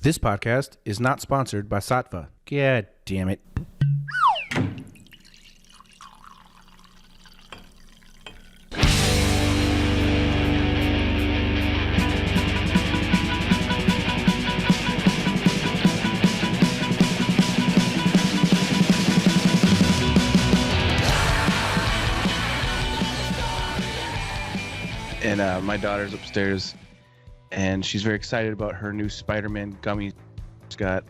This podcast is not sponsored by Sattva. God damn it. And my daughter's upstairs, and she's very excited about her new Spider-Man gummy she's got.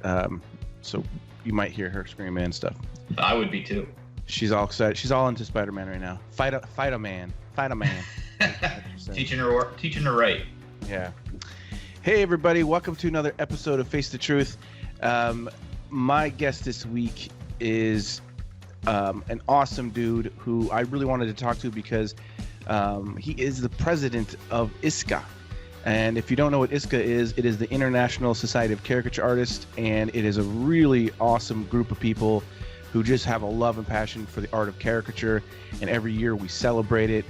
So you might hear her screaming and stuff. I would be too. She's all excited. She's all into Spider-Man right now. Fight-a-man. Teaching her right. Yeah. Hey everybody, welcome to another episode of Face the Truth. My guest this week is an awesome dude who I really wanted to talk to because he is the president of ISCA. And if you don't know what ISCA is, it is the International Society of Caricature Artists, and it is a really awesome group of people who just have a love and passion for the art of caricature, and every year we celebrate it.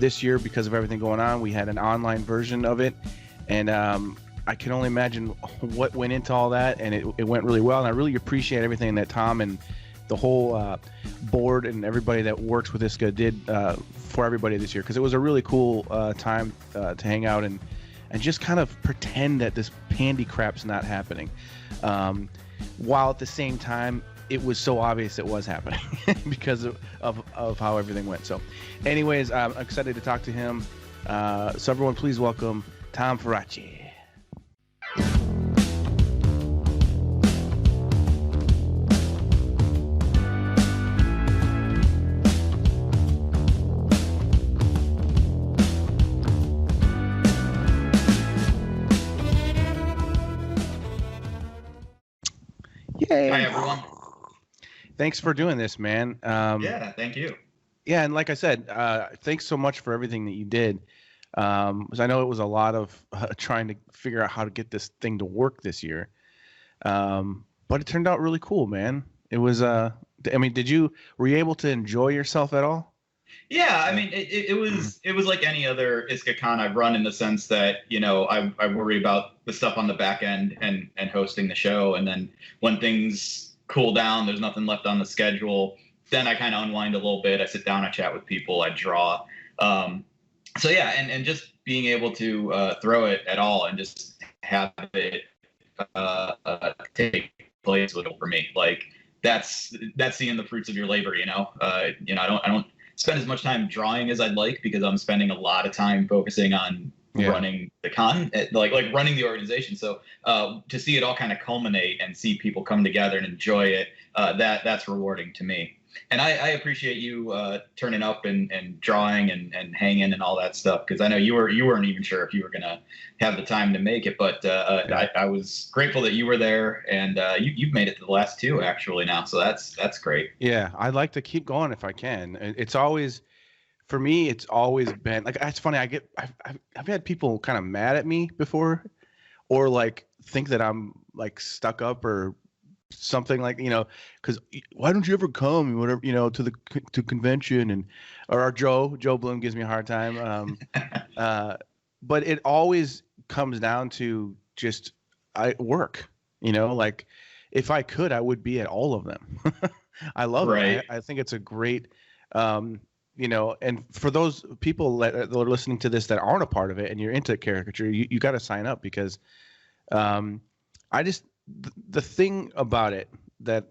This year, because of everything going on, we had an online version of it, and I can only imagine what went into all that, and it went really well, and I really appreciate everything that Tom and the whole board and everybody that works with ISCA did for everybody this year, because it was a really cool time to hang out and just kind of pretend that this pandy crap's not happening, while at the same time it was so obvious it was happening because of how everything went. So anyways, I'm excited to talk to him. So everyone please welcome Tom Faraci. Yay. Hi, everyone. Thanks for doing this, man. Yeah, thank you. Yeah, and like I said, thanks so much for everything that you did. Because I know it was a lot of trying to figure out how to get this thing to work this year. But it turned out really cool, man. It was, were you able to enjoy yourself at all? Yeah, I mean, it was like any other ISCA con I've run, in the sense that, I worry about the stuff on the back end and hosting the show. And then when things cool down, there's nothing left on the schedule, then I kind of unwind a little bit. I sit down, I chat with people, I draw. So yeah, and just being able to throw it at all and just have it take place with it, for me, like that's seeing the fruits of your labor. I don't spend as much time drawing as I'd like, because I'm spending a lot of time focusing on running the con, like running the organization. So to see it all kind of culminate and see people come together and enjoy it, that's rewarding to me. And I appreciate you turning up and drawing and hanging and all that stuff, because I know you weren't even sure if you were gonna have the time to make it, but I was grateful that you were there, and you've made it to the last two actually now, so that's great. Yeah, I'd like to keep going if I can. It's always, for me, it's always been like, it's funny. I've had people kind of mad at me before, or like think that I'm like stuck up or something, like, because why don't you ever come, whatever, to convention, and or our Joe Bloom gives me a hard time. But it always comes down to just work, like if I could, I would be at all of them. I love it. I think it's a great, and for those people that are listening to this that aren't a part of it and you're into caricature, you got to sign up, because the thing about it that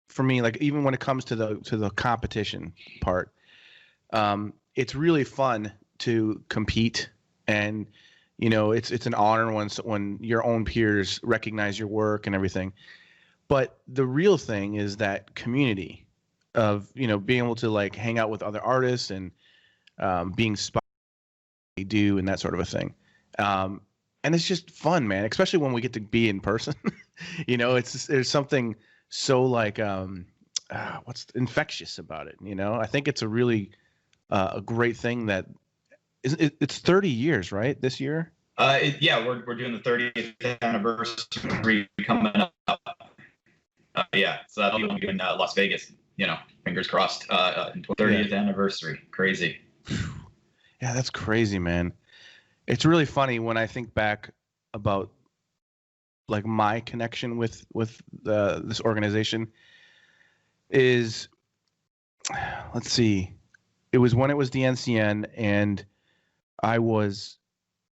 for me, like, even when it comes to the competition part, it's really fun to compete, and it's an honor when your own peers recognize your work and everything. But the real thing is that community of being able to like hang out with other artists and being inspired they do and that sort of a thing. And it's just fun, man, especially when we get to be in person. There's something so like what's infectious about it. I think it's a really a great thing that it's 30 years, right? This year. We're doing the 30th anniversary coming up. So that'll be in Las Vegas. Fingers crossed. 30th anniversary. Crazy. Yeah, that's crazy, man. It's really funny when I think back about like my connection with this organization is, let's see, it was when it was the NCN, and I was,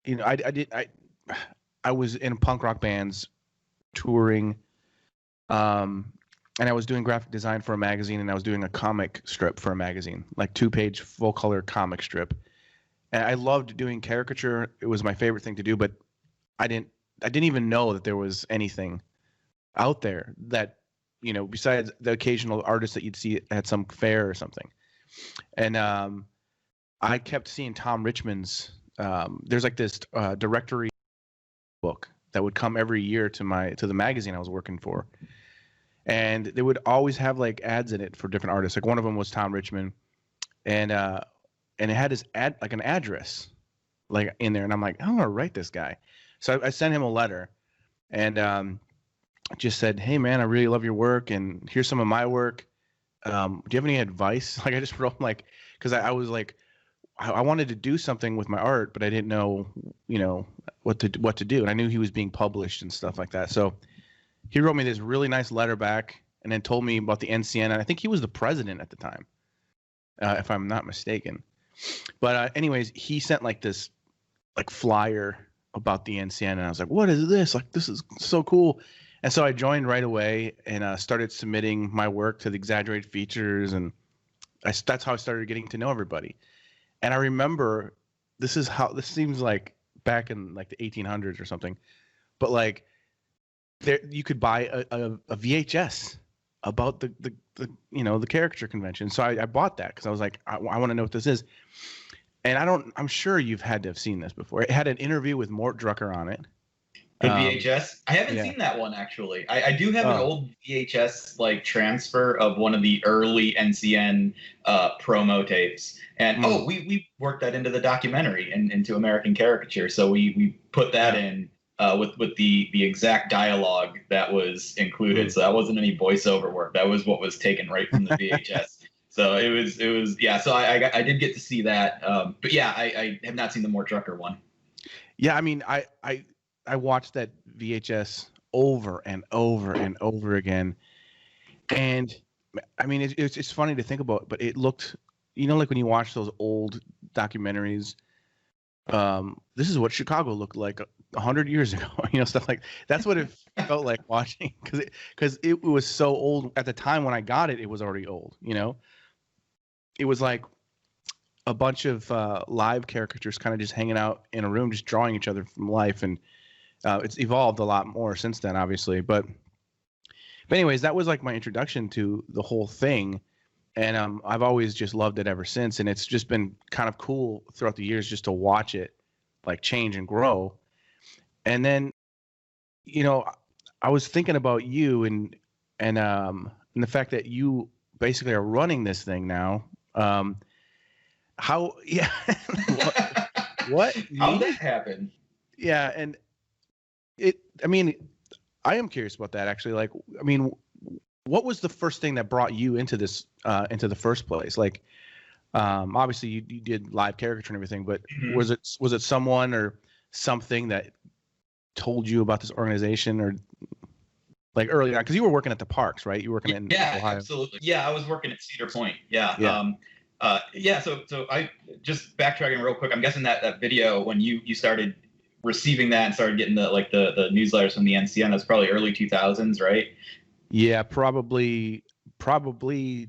I was in punk rock bands touring, and I was doing graphic design for a magazine, and I was doing a comic strip for a magazine, like 2-page full color comic strip. And I loved doing caricature. It was my favorite thing to do, but I didn't even know that there was anything out there that, besides the occasional artist that you'd see at some fair or something. And I kept seeing Tom Richmond's, there's like this directory book that would come every year to the magazine I was working for. And they would always have like ads in it for different artists. Like one of them was Tom Richmond, and it had his like an address like in there. And I'm like, I'm going to write this guy. So I sent him a letter, and just said, hey man, I really love your work, and here's some of my work. Do you have any advice? Like I just wrote like, cause I was like, I wanted to do something with my art, but I didn't know, what to do. And I knew he was being published and stuff like that. So he wrote me this really nice letter back, and then told me about the NCN. And I think he was the president at the time, if I'm not mistaken. But anyways, he sent like this like flyer about the NCN, and I was like, what is this? Like, this is so cool. And so I joined right away, and started submitting my work to the Exaggerated Features, and that's how I started getting to know everybody. And I remember, this seems like back in like the 1800s or something, but like there you could buy a VHS about the caricature convention. So I bought that because I was like, I want to know what this is. And I'm sure you've had to have seen this before. It had an interview with Mort Drucker on it. The VHS? I haven't seen that one, actually. I do have an old VHS like transfer of one of the early NCN promo tapes. And we worked that into the documentary and into American Caricature. So we put that in with the exact dialogue that was included. So that wasn't any voiceover work. That was what was taken right from the VHS. So it was So I did get to see that. But yeah, I have not seen the Mort Drucker one. Yeah, I mean, I watched that VHS over and over and over again, and I mean, it's funny to think about, but it looked, like when you watch those old documentaries, this is what Chicago looked like 100 years ago, stuff like that's what it felt like watching, because it was so old at the time when I got it. It was already old, It was like a bunch of live caricatures kind of just hanging out in a room, just drawing each other from life, and it's evolved a lot more since then, obviously. But anyways, that was like my introduction to the whole thing, and I've always just loved it ever since. And it's just been kind of cool throughout the years just to watch it like change and grow. And then, I was thinking about you and the fact that you basically are running this thing now. How? Yeah. What? How did that happen? Yeah, and I am curious about that, actually. Like, I mean, what was the first thing that brought you into this, into the first place? Like, obviously you did live caricature and everything, but was it someone or something that told you about this organization, or like early on? Because you were working at the parks, right? You were working in Ohio. Absolutely. Yeah, I was working at Cedar Point. Yeah. So I just backtracking real quick. I'm guessing that video when you started receiving that and started getting the newsletters from the NCN, that's probably early 2000s, right? Yeah, probably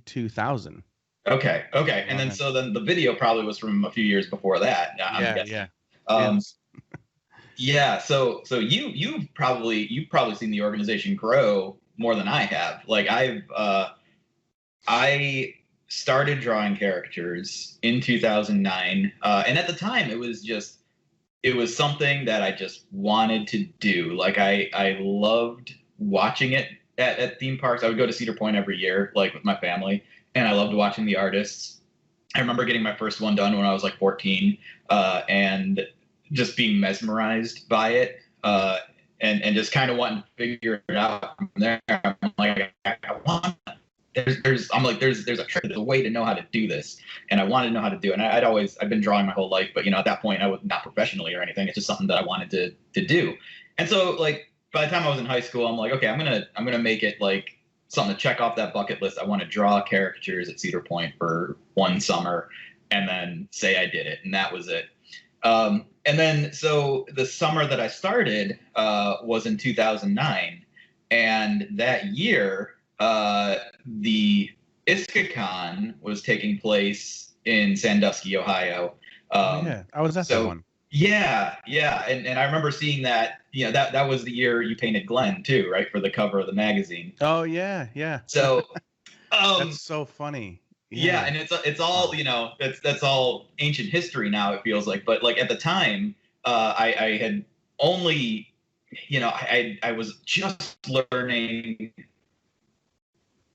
2000. Okay. And then the video probably was from a few years before that. I'm guessing. Yeah. So you've probably seen the organization grow more than I have. Like I started drawing caricatures in 2009, and at the time it was something that I just wanted to do. Like I loved watching it at theme parks. I would go to Cedar Point every year, like with my family, and I loved watching the artists. I remember getting my first one done when I was like 14, and just being mesmerized by it, and just kind of wanting to figure it out from there. I'm like, there's a trick, there's a way to know how to do this, and I wanted to know how to do it. And I've been drawing my whole life, but at that point I was not professionally or anything. It's just something that I wanted to do. And so like by the time I was in high school, I'm like, okay, I'm gonna make it like something to check off that bucket list. I want to draw caricatures at Cedar Point for one summer, and then say I did it, and that was it. And then so the summer that I started was in 2009, and that year the ISCA was taking place in Sandusky, Ohio. Yeah, I was at that one. Yeah, and I remember seeing that. That was the year you painted Glenn too, right, for the cover of the magazine. Oh yeah. So that's so funny. Yeah, and it's all that's all ancient history now, it feels like. But like at the time, I had only I was just learning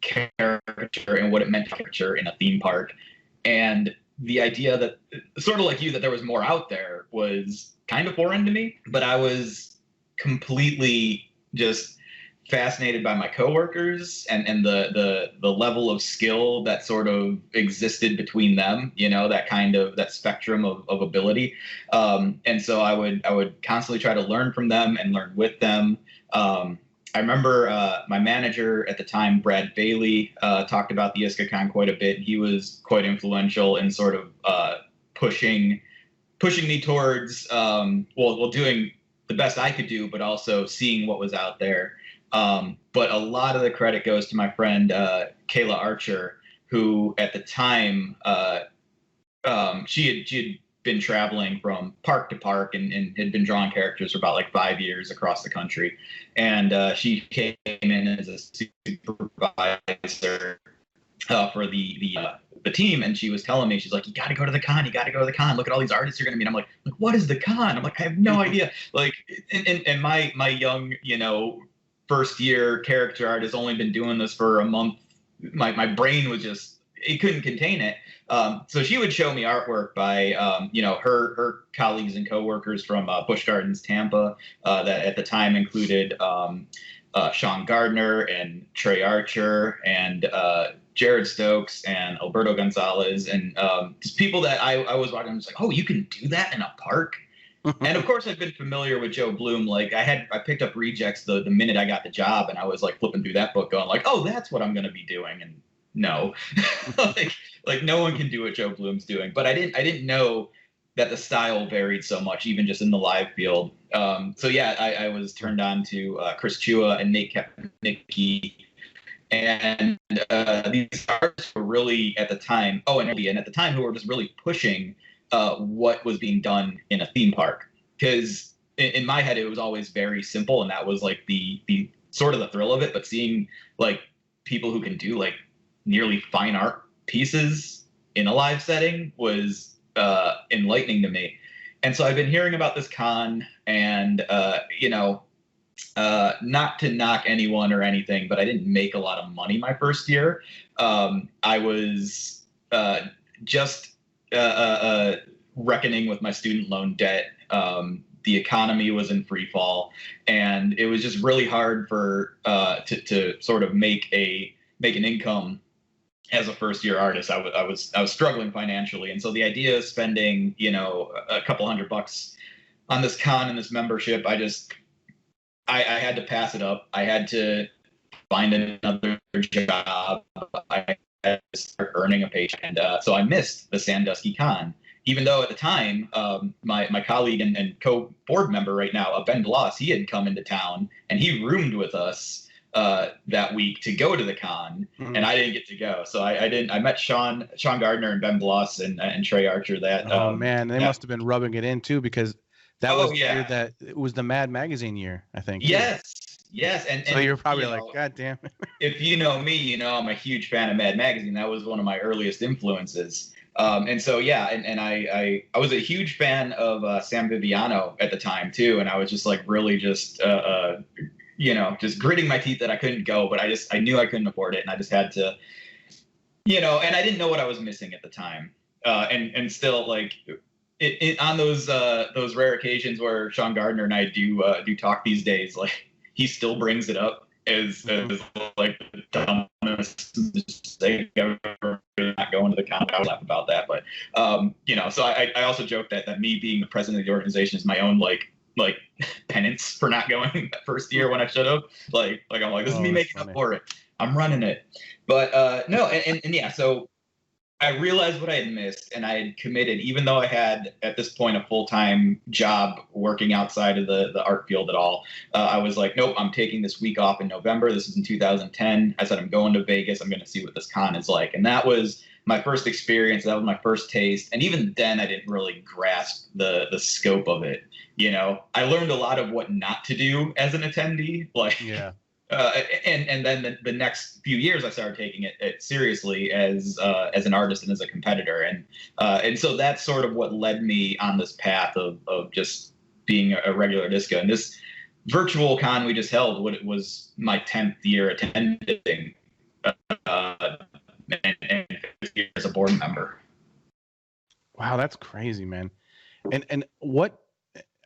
caricature and what it meant to caricature in a theme park, and the idea that, sort of like you, that there was more out there was kind of foreign to me. But I was completely just fascinated by my coworkers and the level of skill that sort of existed between them, that spectrum of ability. And so I would constantly try to learn from them and learn with them. I remember my manager at the time, Brad Bailey, talked about the ISCA quite a bit. He was quite influential in sort of pushing me towards doing the best I could do, but also seeing what was out there. But a lot of the credit goes to my friend Kayla Archer, who at the time she had been traveling from park to park and had been drawing characters for about like 5 years across the country. And she came in as a supervisor for the team, and she was telling me, she's like, you got to go to the con. Look at all these artists you're going to meet. I'm like, what is the con? I'm like, I have no idea. Like, and my young, first year character art has only been doing this for a month. My brain was just, it couldn't contain it. So she would show me artwork by, her colleagues and coworkers from Busch Gardens, Tampa, that at the time included Sean Gardner and Trey Archer and Jared Stokes and Alberto Gonzalez, and just people that I was watching. I was like, oh, you can do that in a park? And of course, I've been familiar with Joe Bloom. Like I picked up Rejects the minute I got the job, and I was like flipping through that book, going like, oh, that's what I'm going to be doing. And no, like no one can do what Joe Bloom's doing. But I didn't know that the style varied so much, even just in the live field. So yeah, I was turned on to Chris Chua and Nate Kepnicki. And these artists were really at the time, who were just really pushing what was being done in a theme park. Because in my head, it was always very simple, and that was like the sort of the thrill of it. But seeing like people who can do like nearly fine art pieces in a live setting was enlightening to me. And so I've been hearing about this con, and not to knock anyone or anything, but I didn't make a lot of money my first year. I was just reckoning with my student loan debt. The economy was in free fall, and it was just really hard for to sort of make an income as a first year artist. I was struggling financially, and so the idea of spending a couple $100 on this con and this membership, I had to pass it up. I had to find another job. I had to start earning a paycheck. And so I missed the Sandusky Con, even though at the time, my colleague and co-board member right now, Ben Bloss, he had come into town and he roomed with us that week to go to the con, and I didn't get to go. So I met Sean Gardner and Ben Bloss and Trey Archer. Man, they must have been rubbing it in too, because that was the year that it was the Mad Magazine year, I think. Yes. And so you're probably like, God damn it. If you know me, I'm a huge fan of Mad Magazine. That was one of my earliest influences. And so, and I was a huge fan of Sam Viviano at the time too. And I was just like really just gritting my teeth that I couldn't go, but I knew I couldn't afford it. And I just had to, and I didn't know what I was missing at the time. And still like, on those rare occasions where Sean Gardner and I do talk these days, like he still brings it up as like the dumbest mistake ever, not going to the con. I laugh about that, but so I also joke that me being the president of the organization is my own like like penance for not going that first year when I should have. Like I'm like, this is me making up for it. I'm running it. But no, and yeah, so I realized what I had missed, and I had committed, even though I had at this point a full-time job working outside of the art field at all. I was like, nope, I'm taking this week off in November. This is in 2010. I said, I'm going to Vegas. I'm going to see what this con is like. And that was my first experience. That was my first taste. And even then, I didn't really grasp the scope of it. You know, I learned a lot of what not to do as an attendee. Like, yeah. And then the next few years, I started taking it seriously as an artist and as a competitor, and so that's sort of what led me on this path of just being a regular disco. And this virtual con we just held, what it was my 10th year attending, and 5th year as a board member. Wow, that's crazy, man. And what,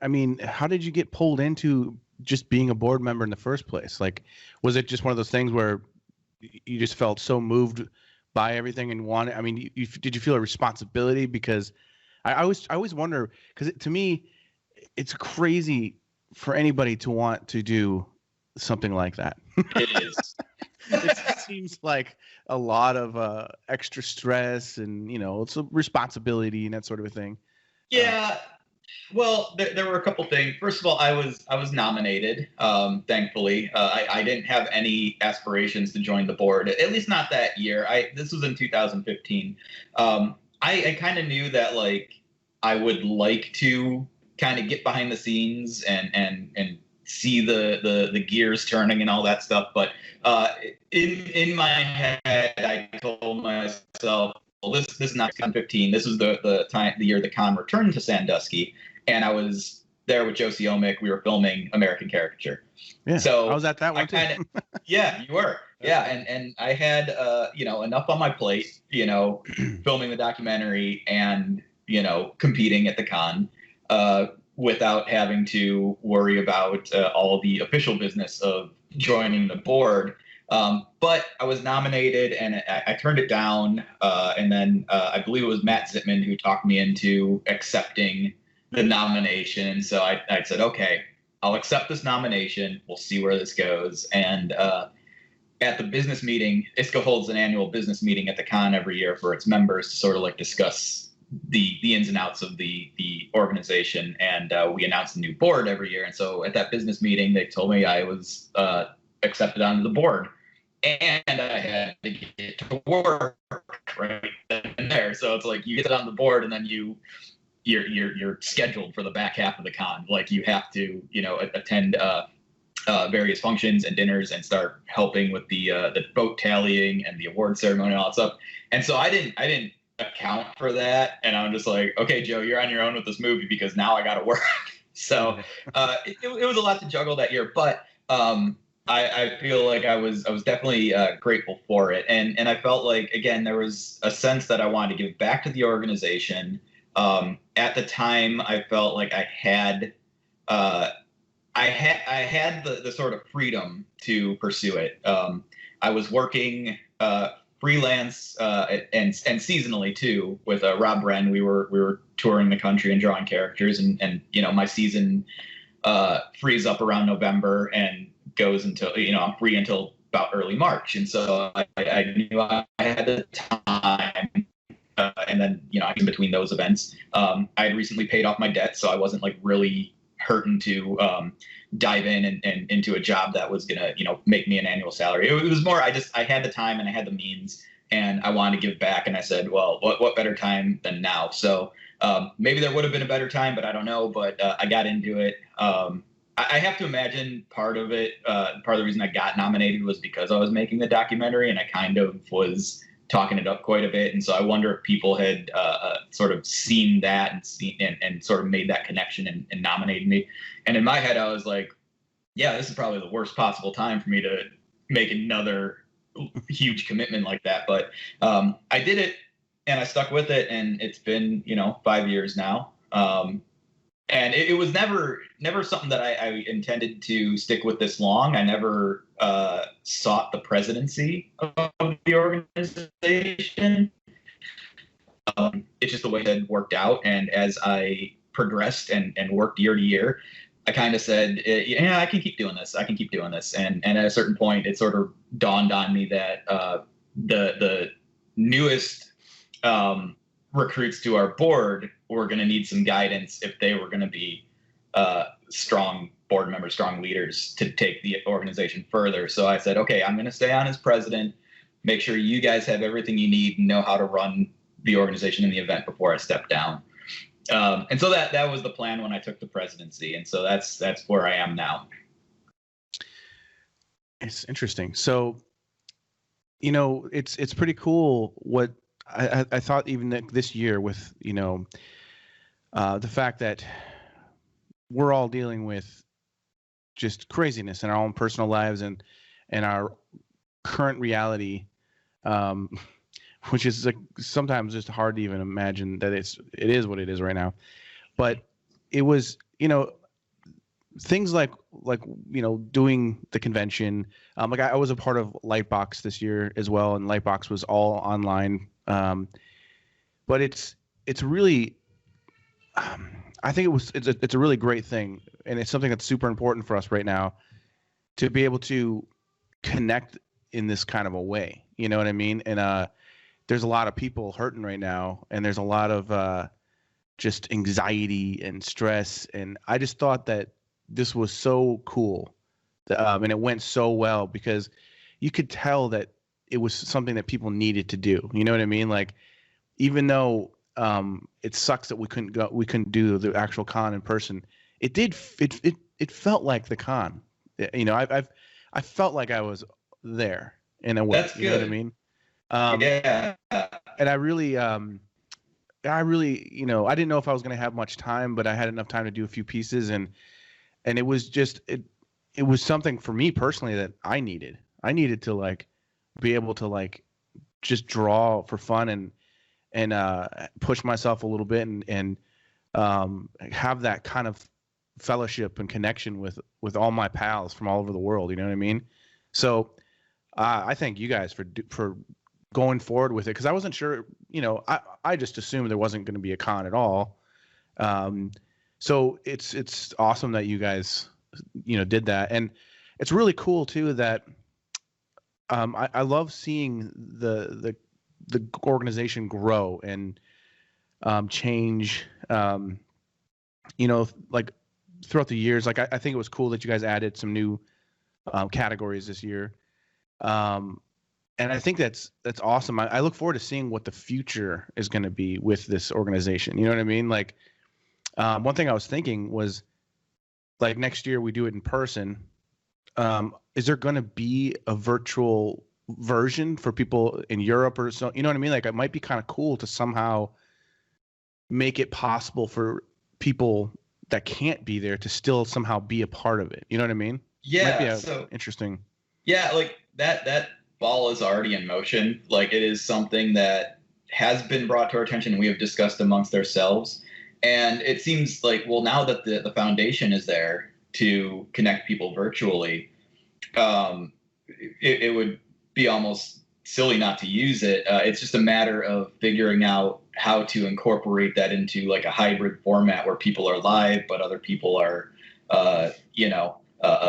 I mean, how did you get pulled into just being a board member in the first place? Like, was it just one of those things where you just felt so moved by everything and wanted, I mean, did you feel a responsibility? Because I always wonder, because to me, it's crazy for anybody to want to do something like that. It is. It seems like a lot of extra stress and, you know, it's a responsibility and that sort of a thing. Yeah. Well, there were a couple things. First of all, I was nominated. Thankfully, I didn't have any aspirations to join the board, at least not that year. This was in 2015. I kind of knew that, like, I would like to kind of get behind the scenes and see the gears turning and all that stuff. But in my head, I told myself, well, this is not 2015. This was the year the con returned to Sandusky, and I was there with Josie Omick. We were filming American Caricature. Yeah, so I was at that one too. Yeah, you were. Yeah, and I had enough on my plate, filming the documentary and competing at the con, without having to worry about all the official business of joining the board. But I was nominated and I turned it down. And then I believe it was Matt Zittman who talked me into accepting the nomination. So I said, okay, I'll accept this nomination. We'll see where this goes. And at the business meeting, ISCA holds an annual business meeting at the con every year for its members to sort of like discuss the ins and outs of the organization. And we announce a new board every year. And so at that business meeting, they told me I was accepted onto the board. And I had to get to work right then and there. So it's like you get on the board and then you're scheduled for the back half of the con. Like you have to, attend various functions and dinners and start helping with the vote tallying and the award ceremony and all that stuff. And so I didn't account for that. And I'm just like, okay, Joe, you're on your own with this movie because now I got to work. So it was a lot to juggle that year, but I feel like I was definitely grateful for it. And I felt like, again, there was a sense that I wanted to give back to the organization. At the time, I felt like I had the sort of freedom to pursue it. I was working freelance and seasonally too with Rob Wren. We were touring the country and drawing characters, and my season frees up around November and goes until I'm free until about early March. And so I knew I had the time. And then, in between those events, I had recently paid off my debt, so I wasn't like really hurting to dive in and into a job that was gonna, make me an annual salary. It was more, I had the time and I had the means, and I wanted to give back. And I said, well, what better time than now? So maybe there would have been a better time, but I don't know. But I got into it. I have to imagine part of it, part of the reason I got nominated was because I was making the documentary, and I kind of was talking it up quite a bit. And so I wonder if people had sort of seen that and sort of made that connection and nominated me. And in my head, I was like, yeah, this is probably the worst possible time for me to make another huge commitment like that. But I did it and I stuck with it, and it's been, 5 years now. And it was never something that I intended to stick with this long. I never sought the presidency of the organization. It's just the way that it worked out. And as I progressed and worked year to year, I kind of said, yeah, I can keep doing this. I can keep doing this. And at a certain point, it sort of dawned on me that the newest recruits to our board were going to need some guidance if they were going to be strong board members, strong leaders to take the organization further. So I said, okay, I'm going to stay on as president, make sure you guys have everything you need and know how to run the organization in the event before I step down. And so that was the plan when I took the presidency. And so that's where I am now. It's interesting. So, you know, it's pretty cool what I thought even this year with, you know, the fact that we're all dealing with just craziness in our own personal lives and our current reality, which is like sometimes just hard to even imagine that it is what it is right now. But it was, you know, things like you know, doing the convention. Like I was a part of Lightbox this year as well, and Lightbox was all online. But it's really, I think it's a really great thing, and it's something that's super important for us right now to be able to connect in this kind of a way. You know what I mean? And there's a lot of people hurting right now, and there's a lot of just anxiety and stress. And I just thought that this was so cool, and it went so well because you could tell that it was something that people needed to do. You know what I mean? Like, even though it sucks that we couldn't do the actual con in person, it felt like the con. You know, I felt like I was there in a way. That's good. You know what I mean? Yeah. And I really, you know, I didn't know if I was going to have much time, but I had enough time to do a few pieces, and it was just, it was something for me personally that I needed. I needed to like be able to like just draw for fun and push myself a little bit and have that kind of fellowship and connection with all my pals from all over the world. You know what I mean? So I thank you guys for going forward with it, because I wasn't sure. You know, I just assumed there wasn't going to be a con at all. So it's awesome that you guys, you know, did that, and it's really cool too that I love seeing the organization grow and change. You know, like throughout the years, like I think it was cool that you guys added some new categories this year. And I think that's awesome. I look forward to seeing what the future is going to be with this organization. You know what I mean? Like, one thing I was thinking was, like, next year we do it in person. Is there going to be a virtual version for people in Europe or so? You know what I mean? Like, it might be kind of cool to somehow make it possible for people that can't be there to still somehow be a part of it. You know what I mean? Yeah. So interesting. Yeah, like that ball is already in motion. Like, it is something that has been brought to our attention and we have discussed amongst ourselves. And it seems like, well, now that the foundation is there to connect people virtually, it would be almost silly not to use it. It's just a matter of figuring out how to incorporate that into like a hybrid format where people are live, but other people are,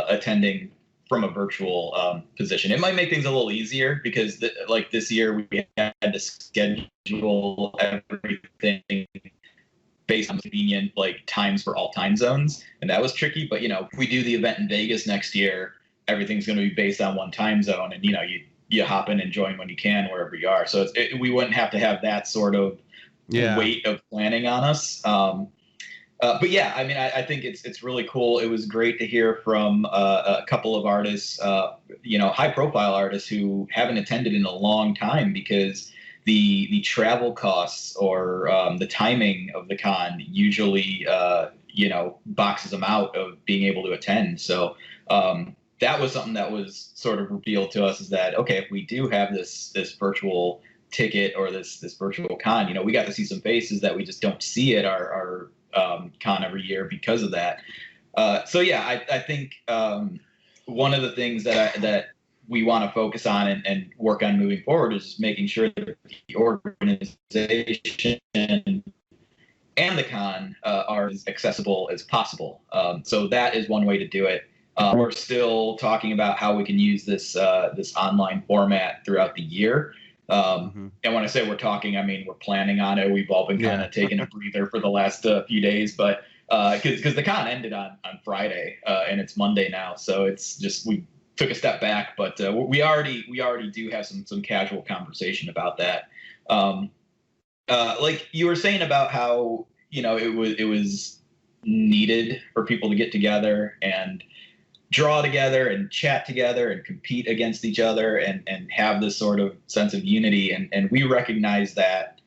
attending from a virtual position. It might make things a little easier because like this year we had to schedule everything based on convenient like times for all time zones, and that was tricky. But you know, if we do the event in Vegas next year, everything's going to be based on one time zone, and you know, you hop in and join when you can wherever you are. So we wouldn't have to have that sort of weight of planning on us. But yeah, I mean, I think it's really cool. It was great to hear from a couple of artists, high profile artists who haven't attended in a long time because the travel costs or the timing of the con usually boxes them out of being able to attend. So that was something that was sort of revealed to us, is that, okay, if we do have this virtual ticket or this virtual con, we got to see some faces that we just don't see at our con every year because of that. So yeah, I think one of the things that we want to focus on and work on moving forward is making sure that the organization and the con are as accessible as possible. So that is one way to do it. We're still talking about how we can use this online format throughout the year. And when I say we're talking, I mean we're planning on it. We've all been kind of taking a breather for the last few days, but because the con ended on Friday and it's Monday now, so it's just we took a step back, but we already do have some casual conversation about that. Like you were saying about how it was needed for people to get together and draw together and chat together and compete against each other and have this sort of sense of unity, and we recognized that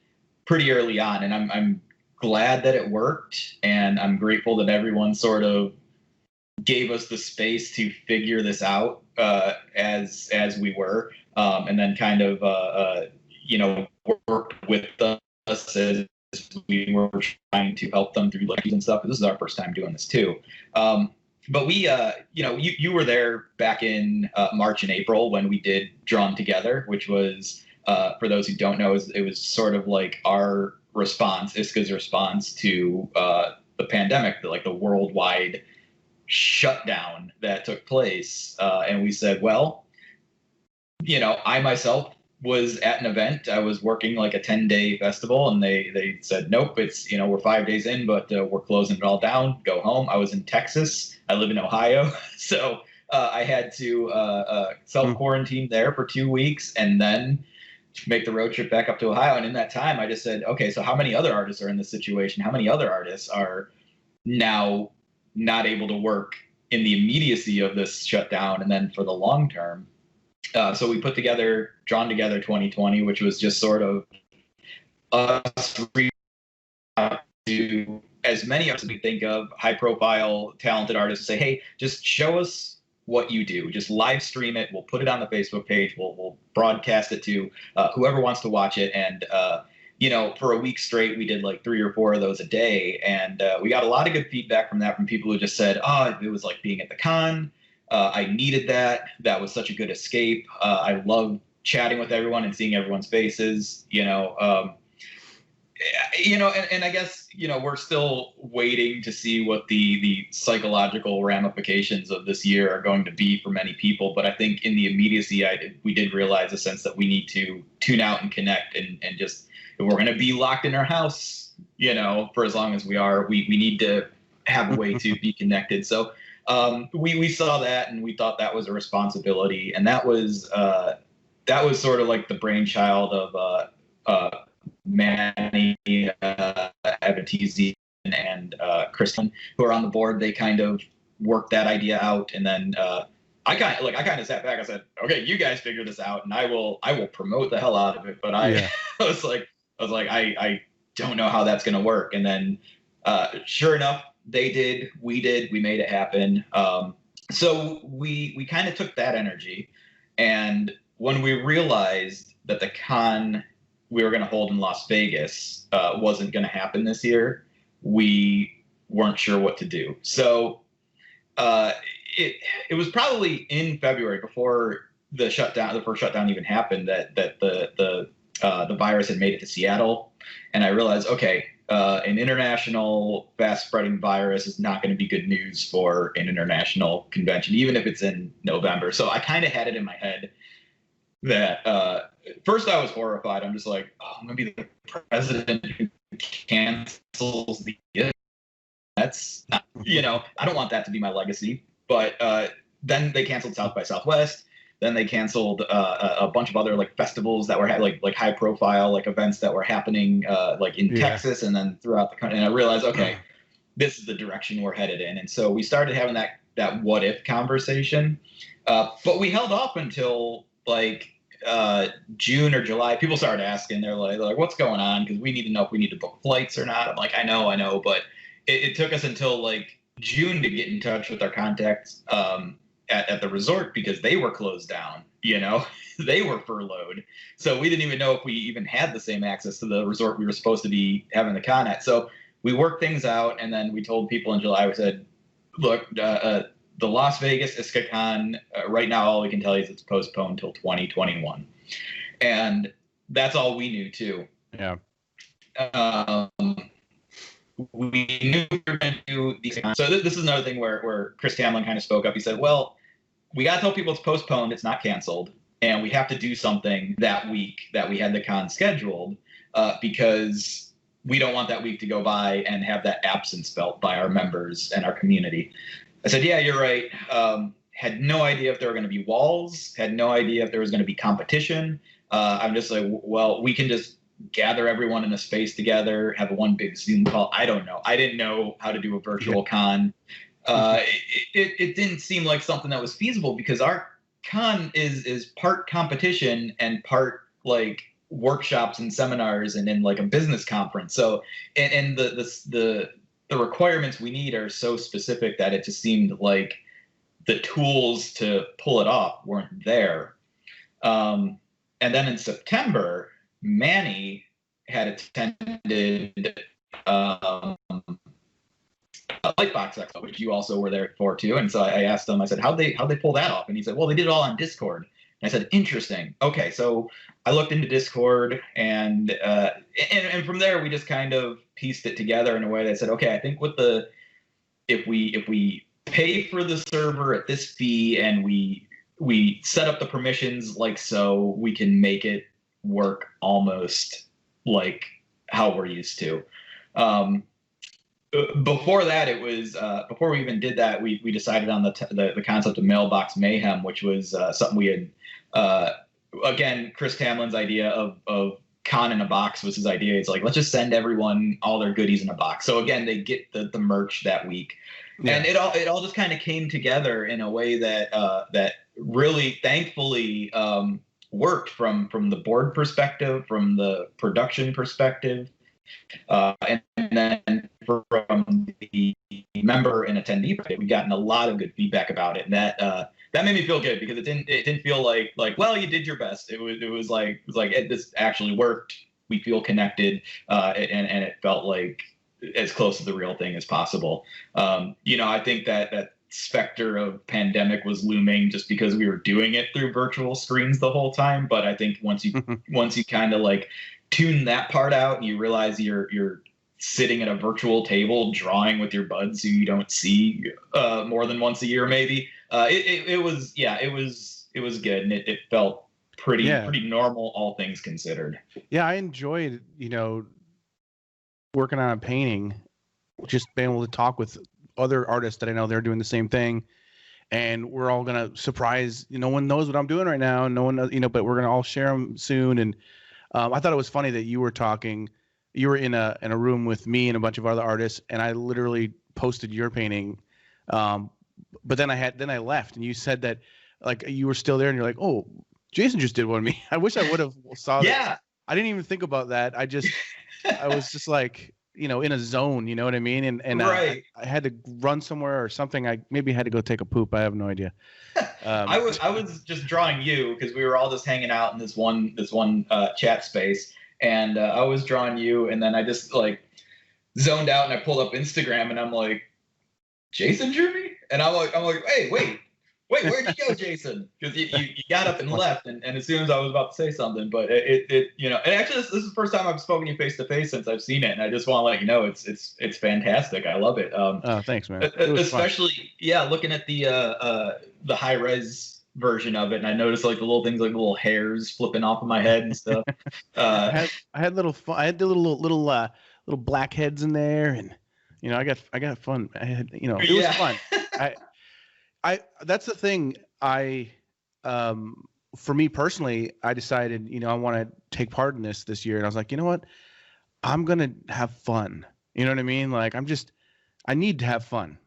pretty early on, and I'm glad that it worked, and I'm grateful that everyone sort of gave us the space to figure this out as we were, and then kind of worked with us as we were trying to help them through lectures and stuff. This is our first time doing this too. But we, you were there back in March and April when we did Drawn Together, which was, for those who don't know, it was sort of like our response, ISCA's response to the pandemic, the worldwide shutdown that took place. And we said, well, I myself was at an event. I was working like a 10-day festival, and they said, nope, it's, we're 5 days in, but we're closing it all down. Go home. I was in Texas. I live in Ohio. So I had to self-quarantine there for 2 weeks and then make the road trip back up to Ohio. And in that time, I just said, okay, so how many other artists are in this situation? How many other artists are now not able to work in the immediacy of this shutdown and then for the long term? So we put together Drawn Together 2020, which was just sort of us to as many artists as we think of, high profile, talented artists, say, hey, just show us what you do. Just live stream it. We'll put it on the Facebook page. We'll broadcast it to whoever wants to watch it. And, for a week straight, we did like 3 or 4 of those a day. And we got a lot of good feedback from that, from people who just said, oh, it was like being at the con. I needed that. That was such a good escape. I love chatting with everyone and seeing everyone's faces, and I guess, we're still waiting to see what the psychological ramifications of this year are going to be for many people. But I think in the immediacy, we did realize a sense that we need to tune out and connect and just, if we're going to be locked in our house, for as long as we are, we need to have a way to be connected. So we saw that, and we thought that was a responsibility. And that was sort of like the brainchild of Manny, Abatisi, and Kristen, who are on the board. They kind of worked that idea out, and then I kind of sat back. I said, "Okay, you guys figure this out, and I will promote the hell out of it." But I was like, I don't know how that's going to work. And then, sure enough, they did. We did. We made it happen. So we kind of took that energy, and when we realized that the con we were going to hold in Las Vegas wasn't going to happen this year, we weren't sure what to do. So it was probably in February, before the first shutdown even happened, that the virus had made it to Seattle, and I realized, okay, an international fast-spreading virus is not going to be good news for an international convention, even if it's in November. So I kind of had it in my head that first I was horrified. I'm just like, oh, I'm going to be the president who cancels the event. That's not, I don't want that to be my legacy. But then they canceled South by Southwest. Then they canceled a bunch of other festivals that were like high profile events that were happening in Texas and then throughout the country. And I realized, okay, this is the direction we're headed in. And so we started having that what if conversation. But we held off until June or July. People started asking. They're like, what's going on? Because we need to know if we need to book flights or not. I'm like, I know. But it took us until June to get in touch with our contacts at the resort, because they were closed down, they were furloughed. So we didn't even know if we even had the same access to the resort we were supposed to be having the con at. So we worked things out, and then we told people in July, we said, look, the Las Vegas ISCA Con, right now all we can tell you is it's postponed till 2021. And that's all we knew too. Yeah. we knew we were going to do these. So this is another thing where Chris Tamlin kind of spoke up. He said, well, we got to tell people it's postponed, it's not canceled, and we have to do something that week that we had the con scheduled, because we don't want that week to go by and have that absence felt by our members and our community. I said, yeah, you're right. Had no idea if there were going to be walls, had no idea if there was going to be competition. I'm just like, well, we can just gather everyone in a space together, have one big Zoom call. I don't know. I didn't know how to do a virtual con. It didn't seem like something that was feasible, because our con is part competition and part like workshops and seminars and in like a business conference. So and the requirements we need are so specific that it just seemed like the tools to pull it off weren't there. And then in September, Manny had attended Lightbox Expo, which you also were there for too. And so I asked him, I said, how'd they pull that off? And he said, well, they did it all on Discord. And I said, interesting. Okay, so I looked into Discord, and from there we just kind of pieced it together in a way that said, okay, I think if we pay for the server at this fee and we set up the permissions like so, we can make it work almost like how we're used to. Before that, it was before we even did that, we decided on the concept of Mailbox Mayhem, which was something we had again, Chris Tamlin's idea of con in a box was his idea. It's like, let's just send everyone all their goodies in a box. So again, they get the merch that week. Yeah. And it all just kind of came together in a way that that really thankfully worked from the board perspective, from the production perspective, and then from the member and attendee perspective. We've gotten a lot of good feedback about it, and that made me feel good, because it didn't feel like well, you did your best. It was like this actually worked. We feel connected, and it felt like as close to the real thing as possible. I think that specter of pandemic was looming just because we were doing it through virtual screens the whole time. But I think once you kind of like tune that part out and you realize you're sitting at a virtual table drawing with your buds who you don't see more than once a year, maybe, it was good, and it felt pretty normal, all things considered. Yeah, I enjoyed working on a painting, just being able to talk with other artists that I know they're doing the same thing, and we're all gonna surprise. No one knows what I'm doing right now, no one knows, but we're gonna all share them soon. And I thought it was funny that you were in a room with me and a bunch of other artists, and I literally posted your painting, but then I left, and you said that like you were still there, and you're like, oh, Jason just did one of me. I wish I would have saw that. Yeah, I didn't even think about that. I was just like, in a zone, you know what I mean? And right. I had to run somewhere or something. I maybe had to go take a poop. I have no idea. I was just drawing you, because we were all just hanging out in this one chat space, and I was drawing you, and then I just like zoned out, and I pulled up Instagram, and I'm like, Jason drew me? And I'm like, hey, wait, where'd you go, Jason? Because you got up and left, and as soon as I was about to say something, but it and actually this is the first time I've spoken to you face to face since I've seen it, and I just want to let you know it's fantastic. I love it. Oh, thanks, man. Especially fun. Looking at the high res version of it, and I noticed like the little things, like little hairs flipping off of my head and stuff. I had little fun. I had the little black heads in there, and I got fun. I had it was fun. I that's the thing. For me personally, I decided, I want to take part in this year, and I was like, you know what, I'm gonna have fun. You know what I mean? Like I need to have fun.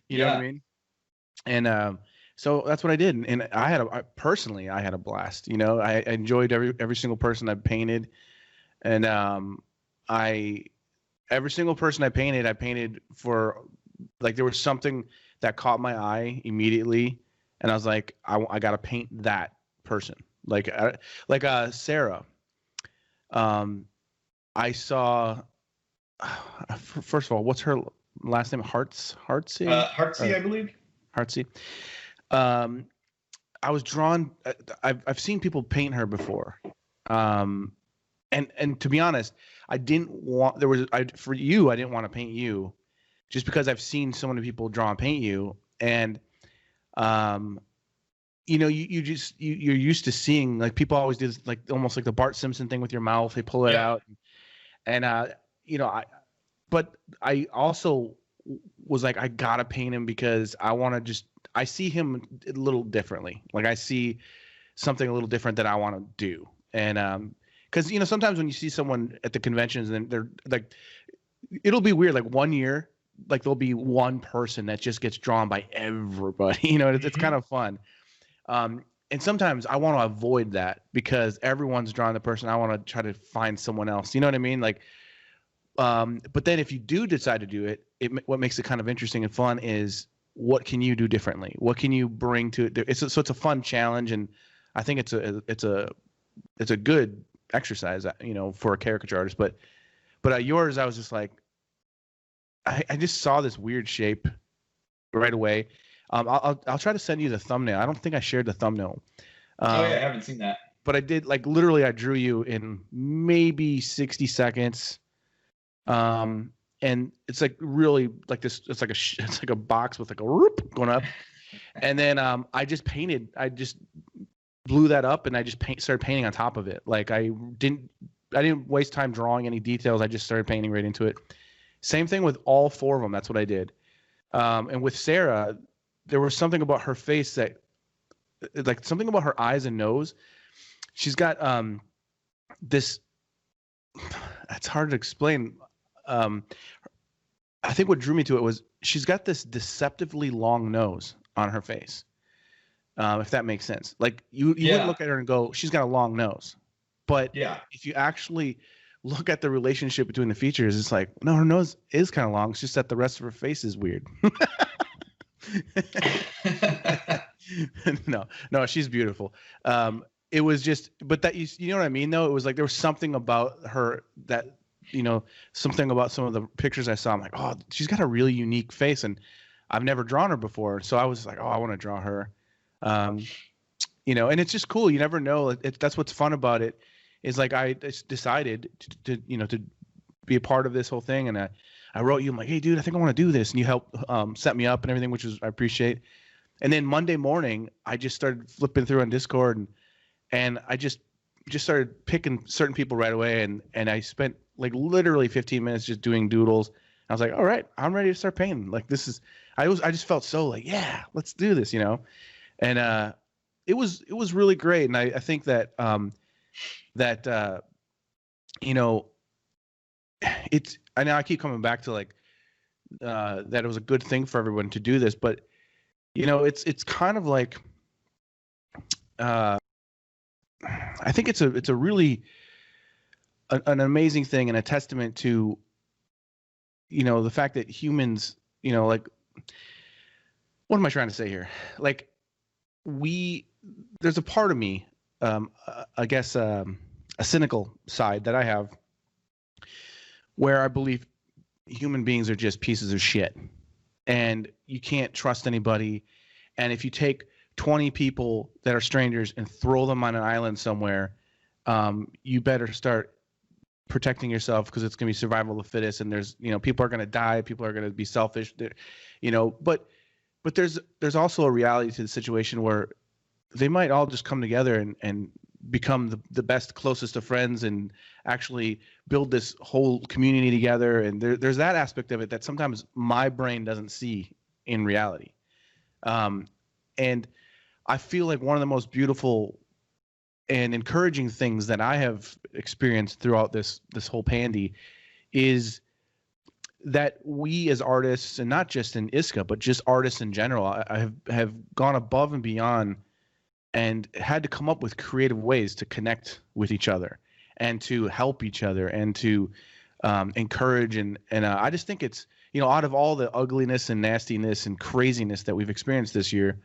You know what I mean? And so that's what I did, and I had a blast. I enjoyed every single person I painted, and every single person I painted for, like, there was something that caught my eye immediately, and I was like, I gotta paint that person. Like Sarah. I saw. First of all, what's her last name? Heartsy. Heartsy, I believe. Heartsy. I was drawn. I've seen people paint her before, and and to be honest, I didn't want I didn't want to paint you, just because I've seen so many people draw and paint you, and you're used to seeing, like, people always do this, like almost like the Bart Simpson thing with your mouth. They pull it out, and but I also was like, I gotta paint him because I see him a little differently. Like, I see something a little different that I want to do, and because sometimes when you see someone at the conventions and they're like, it'll be weird. Like, one year, like, there'll be one person that just gets drawn by everybody. It's kind of fun. And sometimes I want to avoid that because everyone's drawing the person. I want to try to find someone else. You know what I mean? Like, but then if you do decide to do it, what makes it kind of interesting and fun is, what can you do differently? What can you bring to it? So it's a fun challenge, and I think it's a good exercise, for a caricature artist. But yours, I was just like, I just saw this weird shape right away. I'll try to send you the thumbnail. I don't think I shared the thumbnail. I haven't seen that. But I did, like, literally I drew you in maybe 60 seconds. And it's like really like this. It's like a box with like a whoop going up. And then I just blew that up, and I just started painting on top of it. Like, I didn't waste time drawing any details. I just started painting right into it. Same thing with all four of them. That's what I did. And with Sarah, there was something about her face that, like, something about her eyes and nose. She's got this. It's hard to explain. I think what drew me to it was she's got this deceptively long nose on her face. If that makes sense. Like, you wouldn't look at her and go, she's got a long nose. But if you actually look at the relationship between the features, it's like, no, her nose is kind of long. It's just that the rest of her face is weird. No, she's beautiful. It was just, but that, you know what I mean, though? It was like there was something about her that, something about some of the pictures I saw. I'm like, oh, she's got a really unique face, and I've never drawn her before. So I was like, oh, I want to draw her. And it's just cool. You never know. That's what's fun about it. Is like, I decided to be a part of this whole thing, and I wrote you. I'm like, hey, dude, I think I want to do this, and you helped set me up and everything, which I appreciate. And then Monday morning, I just started flipping through on Discord, and I just started picking certain people right away, and I spent like literally 15 minutes just doing doodles. I was like, all right, I'm ready to start painting. Like, this is, I just felt so like, yeah, let's do this, and it was really great. And I think that it's, I know I keep coming back to, like, that it was a good thing for everyone to do this, but it's kind of like, I think it's a really an amazing thing, and a testament to the fact that humans, like, what am I trying to say here? Like, there's a part of me, I guess, a cynical side that I have, where I believe human beings are just pieces of shit, and you can't trust anybody. And if you take 20 people that are strangers and throw them on an island somewhere, you better start protecting yourself, because it's going to be survival of the fittest. And there's, people are going to die. People are going to be selfish, but there's also a reality to the situation where they might all just come together and become the best, closest of friends, and actually build this whole community together. And there's that aspect of it that sometimes my brain doesn't see in reality. And I feel like one of the most beautiful and encouraging things that I have experienced throughout this whole pandy is that we as artists, and not just in ISCA, but just artists in general, I have gone above and beyond and had to come up with creative ways to connect with each other and to help each other and to encourage. And I just think it's, out of all the ugliness and nastiness and craziness that we've experienced this year,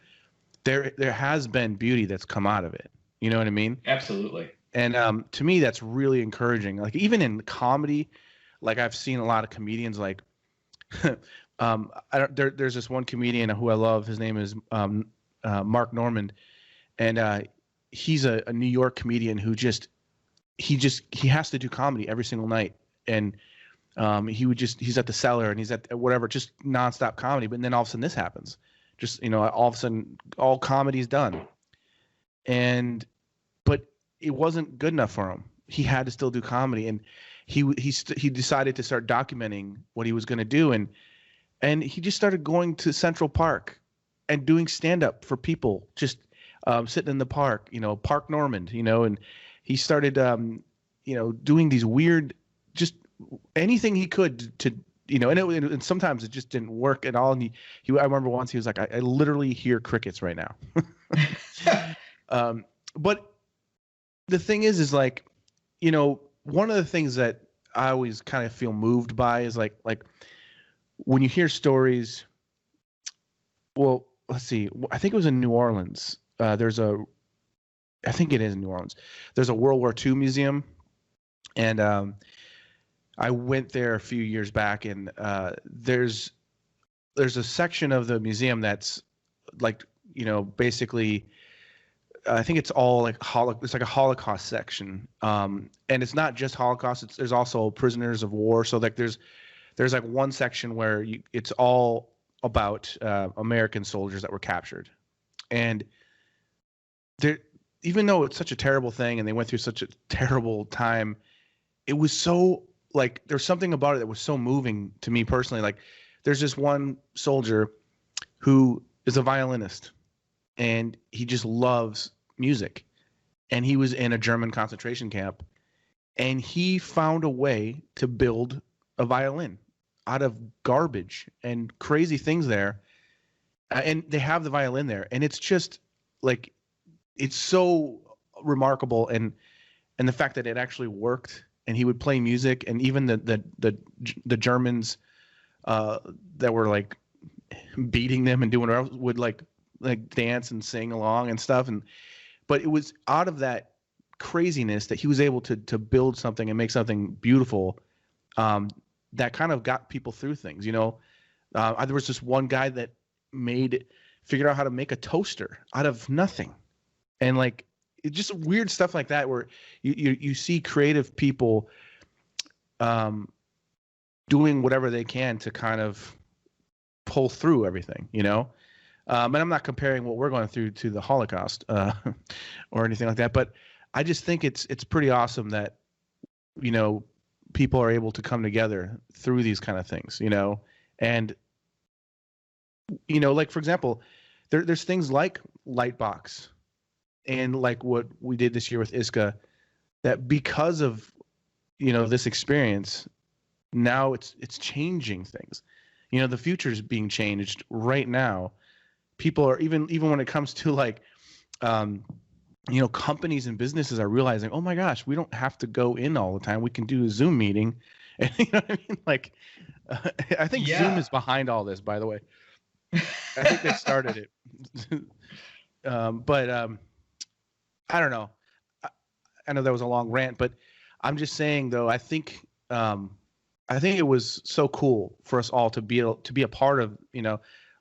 there has been beauty that's come out of it. You know what I mean? Absolutely. And to me, that's really encouraging. Like, even in comedy, like, I've seen a lot of comedians, like, there's this one comedian who I love. His name is Mark Normand, and he's a New York comedian who just, he has to do comedy every single night. And he's at the Cellar and he's at whatever, just nonstop comedy. But then all of a sudden this happens. Just, all of a sudden all comedy's done. But it wasn't good enough for him. He had to still do comedy, and he decided to start documenting what he was going to do. And he just started going to Central Park and doing stand-up for people, just sitting in the park, Park Normand, and he started, doing these weird, just anything he could to, and sometimes it just didn't work at all. And I remember once he was like, I literally hear crickets right now. But the thing is like, one of the things that I always kind of feel moved by is like when you hear stories. Well, let's see. I think it was in New Orleans. I think it is in New Orleans. There's a World War II museum, and I went there a few years back, and there's a section of the museum that's like, basically, I think it's all like it's like a Holocaust section, and it's not just Holocaust. There's also prisoners of war. So like there's like one section where it's all about American soldiers that were captured, and even though it's such a terrible thing and they went through such a terrible time, it was so like there's something about it that was so moving to me personally. Like there's this one soldier who is a violinist, and he just loves music, and he was in a German concentration camp, and he found a way to build a violin out of garbage and crazy things there, and they have the violin there, and it's just like it's so remarkable, and the fact that it actually worked, and he would play music, and even the Germans that were like beating them and doing whatever would like dance and sing along and stuff. But it was out of that craziness that he was able to build something and make something beautiful, that kind of got people through things. There was this one guy that figured out how to make a toaster out of nothing. And like, it's just weird stuff like that, where you see creative people doing whatever they can to kind of pull through everything, and I'm not comparing what we're going through to the Holocaust or anything like that, but I just think it's pretty awesome that, people are able to come together through these kind of things, and, like, for example, there's things like Lightbox and like what we did this year with ISCA, that because of, this experience, now it's changing things. The future is being changed right now. People are even when it comes to like, companies and businesses are realizing, oh my gosh, we don't have to go in all the time. We can do a Zoom meeting. And you know what I mean? Like, I think Zoom is behind all this, by the way. I think they started it. But I don't know. I know that was a long rant, but I'm just saying though, I think it was so cool for us all to be a part of,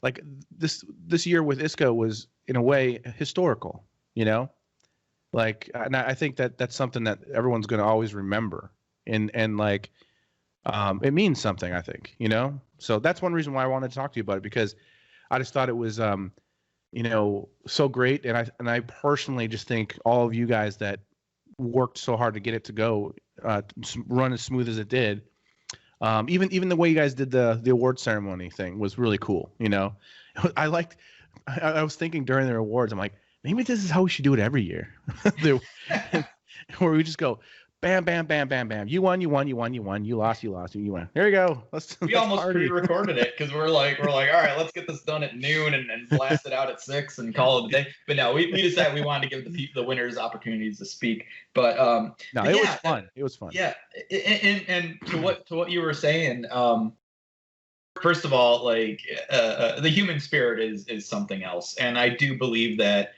like this year with ISCA was in a way historical, like, and I think that's something that everyone's going to always remember, and like, it means something, I think, so that's one reason why I wanted to talk to you about it, because I just thought it was, so great. And I personally just think all of you guys that worked so hard to get it to go, run as smooth as it did. Even the way you guys did the award ceremony thing was really cool. I was thinking during the awards, I'm like, maybe this is how we should do it every year, where we just go, bam, bam, bam, bam, bam. You won, you won, you won, you won. You lost, you lost, you won. There you go. We almost pre-recorded it because we're like, all right, let's get this done at noon and blast it out at 6 and call it a day. But no, we decided we wanted to give the winners opportunities to speak. But no, it was fun. It was fun. Yeah, and to what you were saying, first of all, like the human spirit is something else, and I do believe that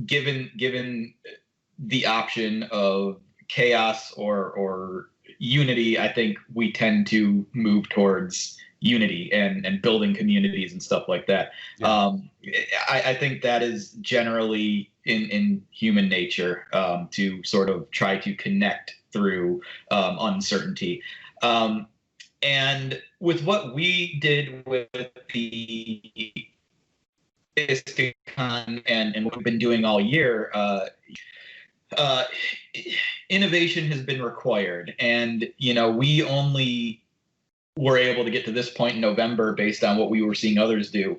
given the option of chaos or unity, I think we tend to move towards unity and building communities and stuff like that. Yeah. I think that is generally in human nature, to sort of try to connect through uncertainty. And with what we did with the ISCA and what we've been doing all year, innovation has been required. And, we only were able to get to this point in November based on what we were seeing others do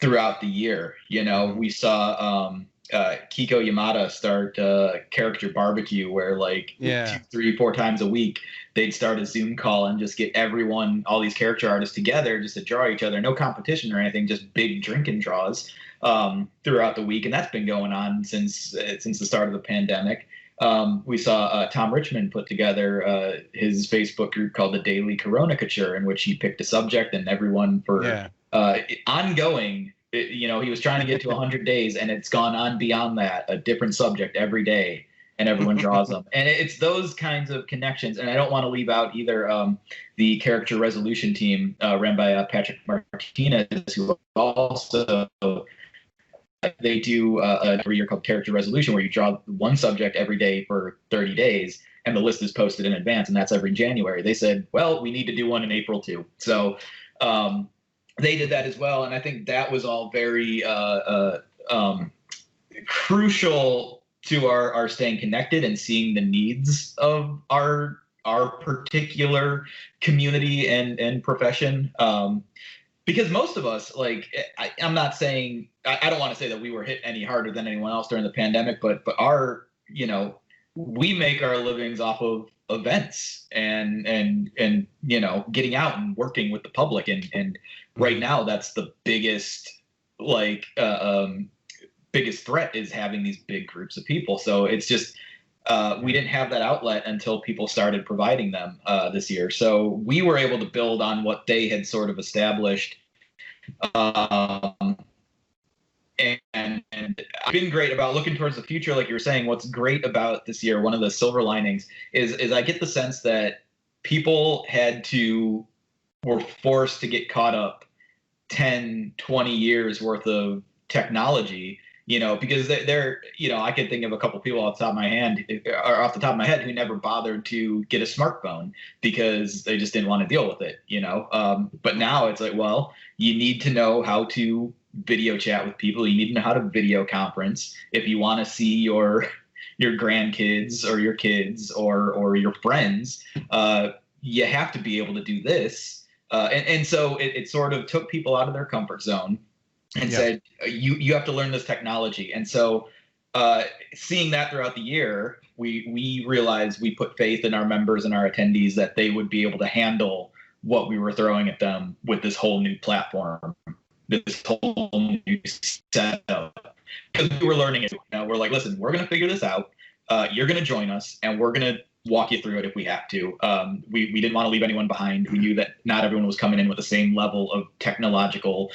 throughout the year. We saw Kiko Yamada start Character Barbecue, where 2, 3, 4 times a week they'd start a Zoom call and just get all these character artists together just to draw each other. No competition or anything, just big drinking draws throughout the week, and that's been going on since the start of the pandemic. We saw Tom Richmond put together his Facebook group called the Daily Caricature, in which he picked a subject and everyone for ongoing. He was trying to get to 100 days, and it's gone on beyond that, a different subject every day, and everyone draws them. And it's those kinds of connections. And I don't want to leave out either the character resolution team ran by Patrick Martinez, who also they do every year called Character Resolution, where you draw one subject every day for 30 days, and the list is posted in advance, and that's every January. They said, well, we need to do one in April too. So they did that as well, and I think that was all very crucial to our staying connected and seeing the needs of our particular community and profession. Because most of us, I'm not saying, I don't want to say that we were hit any harder than anyone else during the pandemic, but we make our livings off of events and getting out and working with the public. And right now that's the biggest, biggest threat is having these big groups of people. So it's just, we didn't have that outlet until people started providing them this year. So we were able to build on what they had sort of established. And I've been great about looking towards the future. Like you were saying, what's great about this year, one of the silver linings is I get the sense that people were forced to get caught up 10, 20 years worth of technology, because they're, I can think of a couple people off the top of my head who never bothered to get a smartphone because they just didn't want to deal with it, but now it's like, well, you need to know how to video chat with people. You need to know how to video conference. If you want to see your grandkids or your kids or your friends, you have to be able to do this. And so it sort of took people out of their comfort zone and said, you have to learn this technology. And so seeing that throughout the year, we realized we put faith in our members and our attendees that they would be able to handle what we were throwing at them with this whole new platform, this whole new setup. Because we were learning it. We're like, listen, we're going to figure this out. You're going to join us, and we're going to walk you through it if we have to. We didn't want to leave anyone behind. We knew that not everyone was coming in with the same level of technological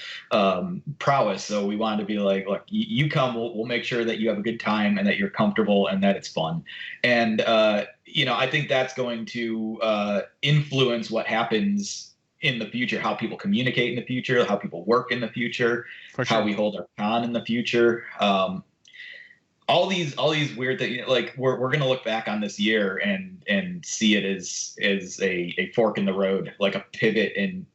prowess. So we wanted to be like, look, you come, we'll make sure that you have a good time and that you're comfortable and that it's fun. And, I think that's going to influence what happens in the future, how people communicate in the future, how people work in the future, how we hold our con in the future. All these weird things, we're going to look back on this year and see it as a fork in the road, like a pivot. And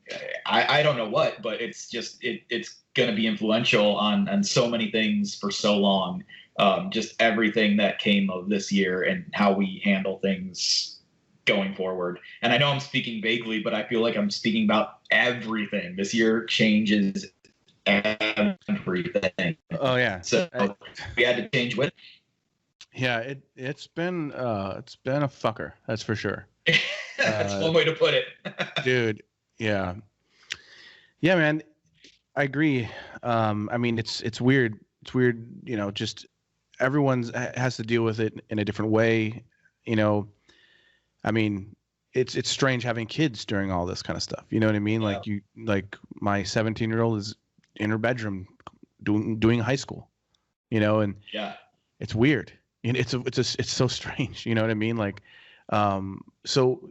I don't know what, but it's just, it's going to be influential on so many things for so long. Just everything that came of this year and how we handle things going forward. And I know I'm speaking vaguely, but I feel like I'm speaking about everything. This year changes everything. Oh yeah. So we had to change with. Yeah, it's been a fucker, that's for sure. That's one way to put it. Dude, yeah. Yeah, man. I agree. I mean, it's weird. It's weird, just everyone has to deal with it in a different way. I mean, it's strange having kids during all this kind of stuff. You know what I mean? Yeah. Like my 17-year-old is in her bedroom doing high school, and yeah, it's weird. It's so strange. You know what I mean? So,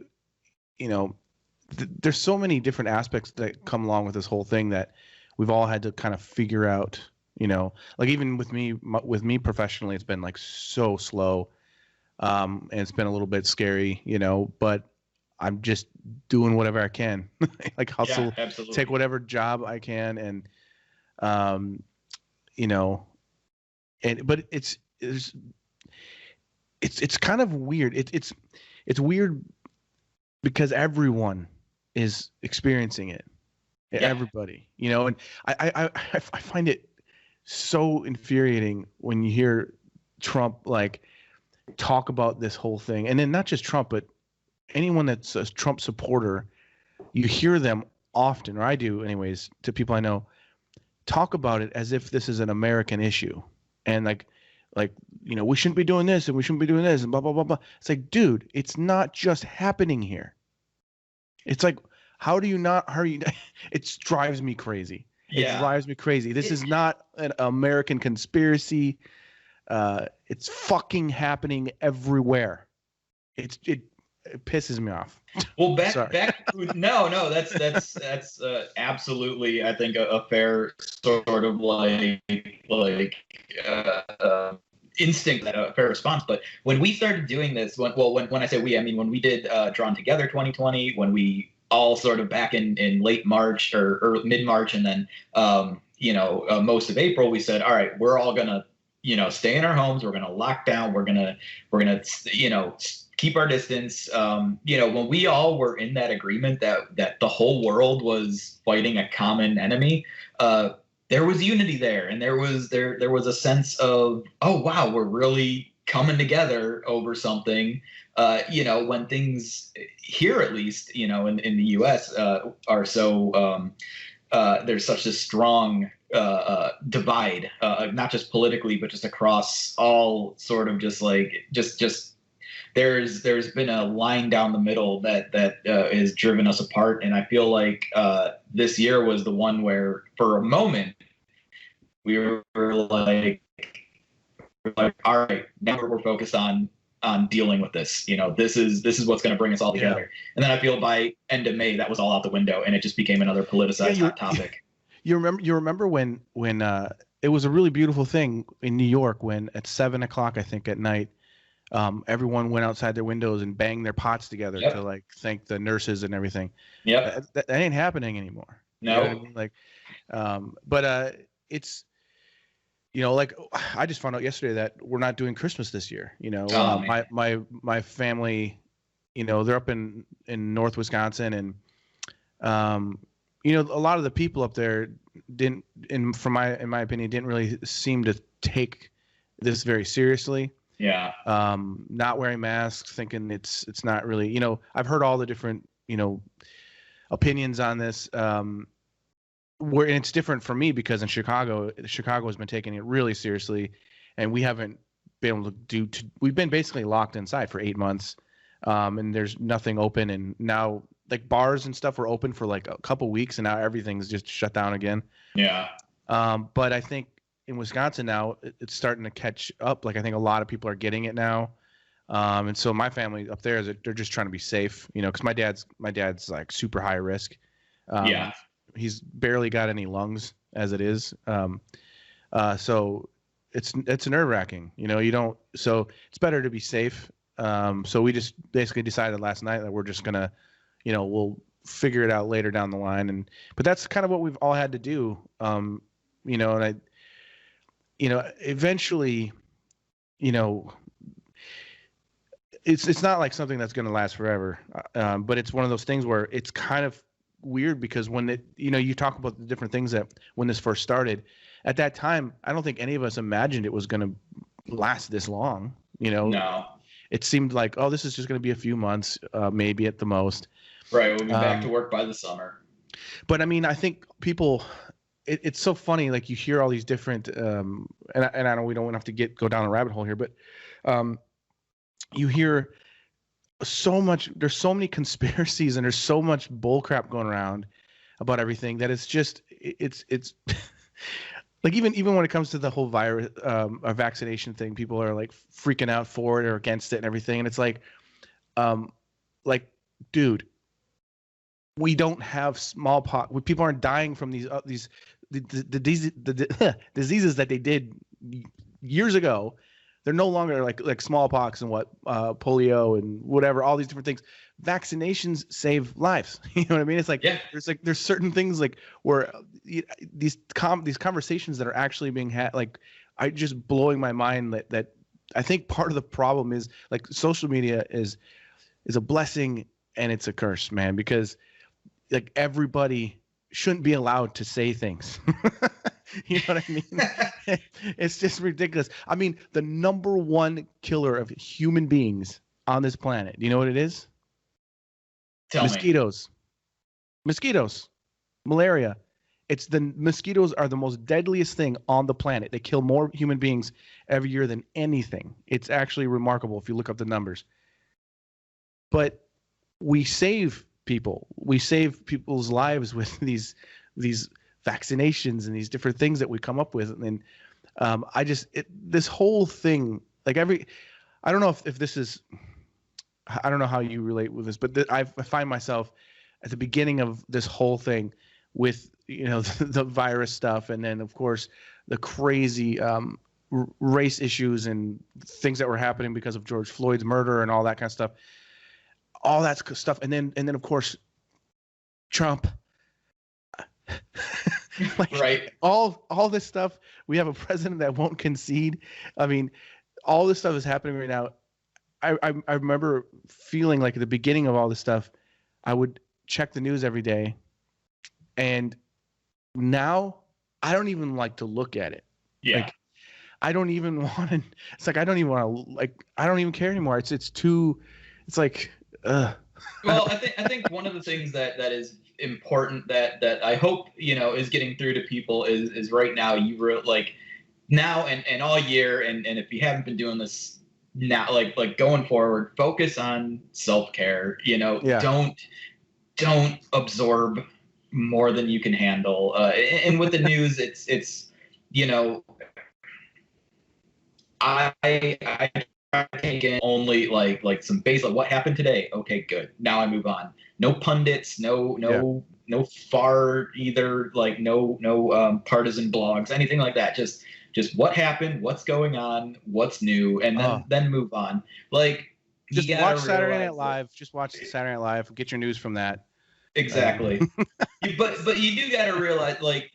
there's so many different aspects that come along with this whole thing that we've all had to kind of figure out, like even with me professionally, it's been like so slow. And it's been a little bit scary, but I'm just doing whatever I can, like hustle, take whatever job I can. And, but it's kind of weird. It's weird because everyone is experiencing it. Yeah. Everybody, and I find it so infuriating when you hear Trump talk about this whole thing, and then not just Trump, but anyone that's a Trump supporter, you hear them often, or I do anyways, to people I know, talk about it as if this is an American issue, and we shouldn't be doing this and we shouldn't be doing this and blah blah blah blah. It's like, dude, it's not just happening here. It's like, how do you not? It drives me crazy. Yeah. It drives me crazy. This is not an American conspiracy. It's fucking happening everywhere. It pisses me off. Well, no, that's absolutely, I think, a fair sort of instinct, a fair response. But when we started doing this, when I say we, I mean when we did Drawn Together 2020, when we all sort of back in late March or mid-March, and then most of April, we said, all right, we're all gonna stay in our homes. We're gonna lock down. We're gonna keep our distance. When we all were in that agreement that the whole world was fighting a common enemy, there was unity there, and there was a sense of, oh wow, we're really coming together over something. When things here, at least, in the U.S. Are so there's such a strong divide, not just politically, but just across all sort of just there's been a line down the middle that has driven us apart. And I feel like this year was the one where, for a moment, we were like, all right, now we're focused on dealing with this. This is what's going to bring us all together. Yeah. And then I feel by end of May, that was all out the window, and it just became another politicized hot topic. You remember when it was a really beautiful thing in New York when at 7:00, I think, at night, everyone went outside their windows and banged their pots together to thank the nurses and everything. Yeah, that ain't happening anymore. No, you know what I mean? But it's, I just found out yesterday that we're not doing Christmas this year. My family, they're up in North Wisconsin, and a lot of the people up there in my opinion, didn't really seem to take this very seriously. Yeah. Not wearing masks, thinking it's not really, I've heard all the different, opinions on this. And it's different for me because in Chicago has been taking it really seriously, and we haven't been able to we've been basically locked inside for 8 months. And there's nothing open, and now bars and stuff were open for a couple weeks, and now everything's just shut down again. Yeah. But I think in Wisconsin now it's starting to catch up. I think a lot of people are getting it now. And so my family up there they're just trying to be safe, because my dad's super high risk. Yeah. He's barely got any lungs as it is. So it's nerve-wracking, so it's better to be safe. So we just basically decided last night that we're just going to, we'll figure it out later down the line. But that's kind of what we've all had to do. And eventually, it's not like something that's going to last forever. But it's one of those things where it's kind of weird because when you talk about the different things that when this first started, at that time, I don't think any of us imagined it was going to last this long. No. It seemed like, oh, this is just going to be a few months, maybe at the most. Right. We'll be back to work by the summer. But I mean, I think people, it's so funny. You hear all these different, and I know we don't have to go down a rabbit hole here, but you hear so much. There's so many conspiracies, and there's so much bullcrap going around about everything that it's just it's. Even when it comes to the whole virus, vaccination thing, people are freaking out for it or against it and everything. And it's dude, we don't have smallpox. People aren't dying from these the diseases that they did years ago. They're no longer like smallpox and polio and whatever, all these different things. Vaccinations save lives. You know what I mean? It's like, there's certain things like where these conversations that are actually being had, like, I just blowing my mind that I think part of the problem is like social media is a blessing and it's a curse, man, because like everybody shouldn't be allowed to say things. You know what I mean? It's just ridiculous. I mean, the number one killer of human beings on this planet, you know what it is? Mosquitoes. Mosquitoes. Malaria. Mosquitoes are the most deadliest thing on the planet. They kill more human beings every year than anything. It's actually remarkable if you look up the numbers. But we save people. We save people's lives with these vaccinations and these different things that we come up with. And this whole thing, like I don't know if this is, I don't know how you relate with this, but I find myself at the beginning of this whole thing with, the virus stuff. And then of course the crazy race issues and things that were happening because of George Floyd's murder and all that kind of stuff, And then of course, Trump, right. All this stuff. We have a president that won't concede. I mean, all this stuff is happening right now. I remember feeling like at the beginning of all this stuff, I would check the news every day, and now I don't even like to look at it. Yeah. Like, I don't even want to. It's like I don't even want to. Like, I don't even care anymore. It's too. It's like. Well, I think one of the things that is important that I hope is getting through to people is right now you wrote like now and all year and if you haven't been doing this now, like going forward, focus on self-care. Don't absorb more than you can handle. And with the news, it's I take in only like some base, like what happened today. Okay, good. Now I move on. No pundits, no far either, like no partisan blogs, anything like that. Just what happened, what's going on, what's new, and then move on. Like, just watch Saturday Night Live. Just watch Saturday Night Live. Get your news from that. Exactly. But you do got to realize, like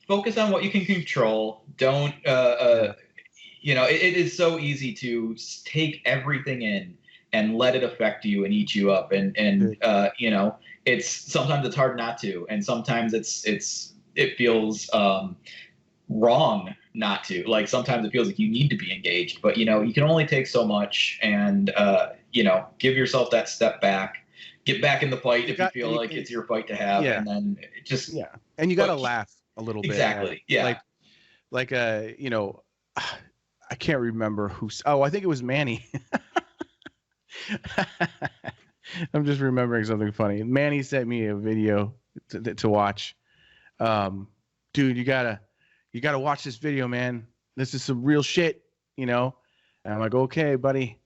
focus on what you can control. Don't it is so easy to take everything in and let it affect you and eat you up. And it's sometimes it's hard not to. And sometimes it feels wrong not to. Like, sometimes it feels like you need to be engaged, but you can only take so much, and give yourself that step back. Get back in the fight if you feel like it's your fight to have. Yeah. And then and you got to laugh a little bit. Exactly. Yeah. I can't remember I think it was Manny. I'm just remembering something funny. Manny sent me a video to watch. Dude, you gotta watch this video, man. This is some real shit, And I'm like, okay, buddy.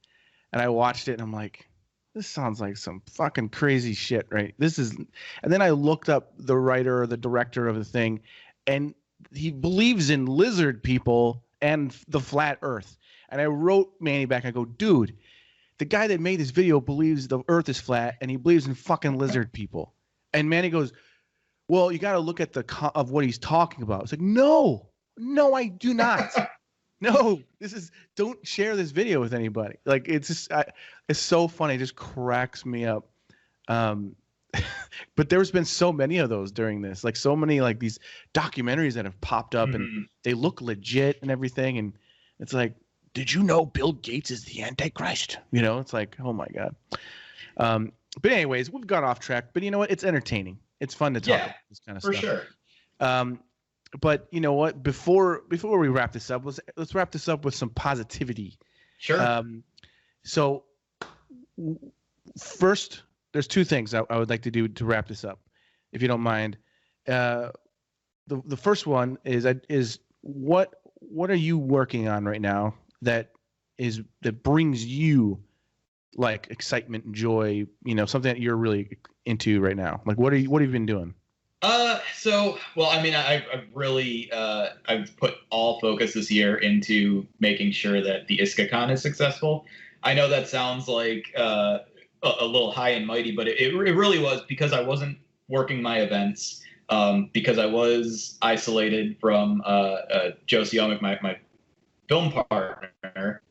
And I watched it and I'm like, this sounds like some fucking crazy shit, right? And then I looked up the writer or the director of the thing, and he believes in lizard people and the flat earth. And I wrote Manny back. I go, dude, the guy that made this video believes the earth is flat, and he believes in fucking lizard people. And Manny goes, well, you got to look at of what he's talking about. It's like, no, I do not. No, don't share this video with anybody. Like, it's just, it's so funny. It just cracks me up. But there's been so many of those during this, like so many, like these documentaries that have popped up and they look legit and everything. And it's like, did you know Bill Gates is the Antichrist? It's like, oh my God. But anyways, we've gone off track, but you know what? It's entertaining. It's fun to talk about this kind of stuff. For sure. But you know what? Before we wrap this up, let's wrap this up with some positivity. Sure. So first, there's two things I would like to do to wrap this up, if you don't mind. The first one is what are you working on right now that brings you like excitement and joy, something that you're really into right now? Like what have you been doing? Well, I mean, I've really, I've put all focus this year into making sure that the ISCA con is successful. I know that sounds like, a little high and mighty, but it really was because I wasn't working my events, because I was isolated from, Joe Siomic, my film partner,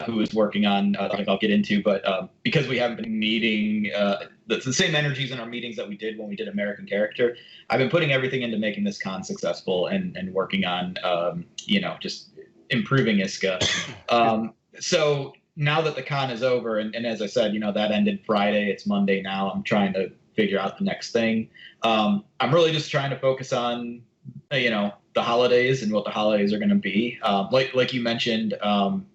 who is working on, I'll get into, but because we haven't been meeting the same energies in our meetings that we did when we did American Caricature, I've been putting everything into making this con successful and working on, just improving ISCA. So now that the con is over, and as I said, that ended Friday, it's Monday now, I'm trying to figure out the next thing. I'm really just trying to focus on, the holidays and what the holidays are going to be. Like you mentioned, I'm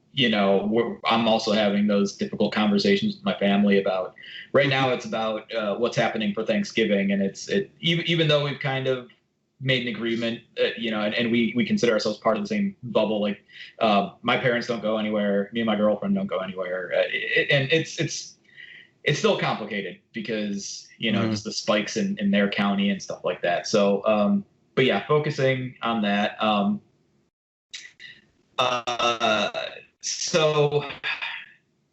also having those difficult conversations with my family about, right now it's about what's happening for Thanksgiving. And even though we've kind of made an agreement, and we consider ourselves part of the same bubble. Like my parents don't go anywhere. Me and my girlfriend don't go anywhere. And it's still complicated because, just the spikes in their county and stuff like that. So, but yeah, focusing on that. So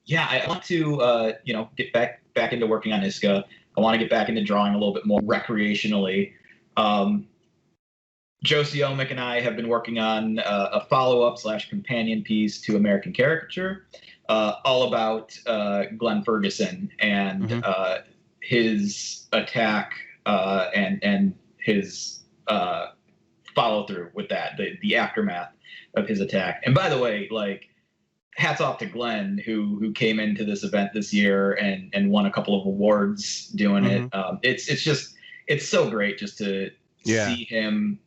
yeah, I want to, get back into working on ISCA. I want to get back into drawing a little bit more recreationally. Joe Siomic and I have been working on a follow-up / companion piece to American Caricature, all about Glenn Ferguson and his attack and his follow-through with that, the aftermath of his attack. And by the way, like, hats off to Glenn, who came into this event this year and won a couple of awards doing it. It's so great just to see him,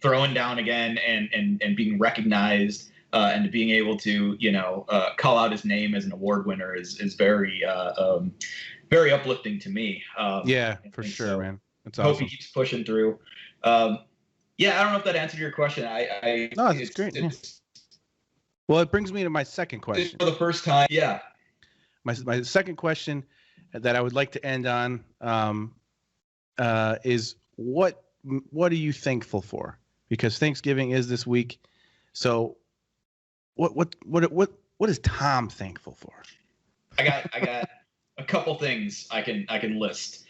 throwing down again and being recognized, and being able to, call out his name as an award winner is very, very uplifting to me. For sure, so, man. That's awesome. Hope he keeps pushing through. I don't know if that answered your question. No, it's great. Well, it brings me to my second question. For the first time, yeah. My second question that I would like to end on is what are you thankful for? Because Thanksgiving is this week. So what is Tom thankful for? I got a couple things I can list.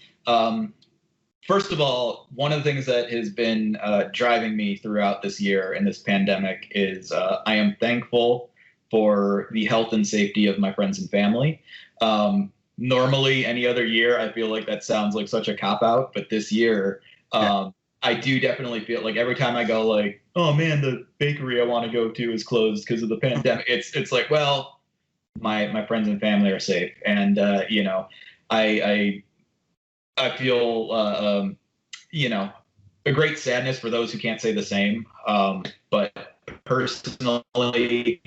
First of all, one of the things that has been driving me throughout this year and this pandemic is I am thankful for the health and safety of my friends and family. Normally, any other year, I feel like that sounds like such a cop-out, but this year, I do definitely feel like every time I go like, oh man, the bakery I want to go to is closed because of the pandemic. It's like, well, my friends and family are safe. And, I feel, a great sadness for those who can't say the same. But personally,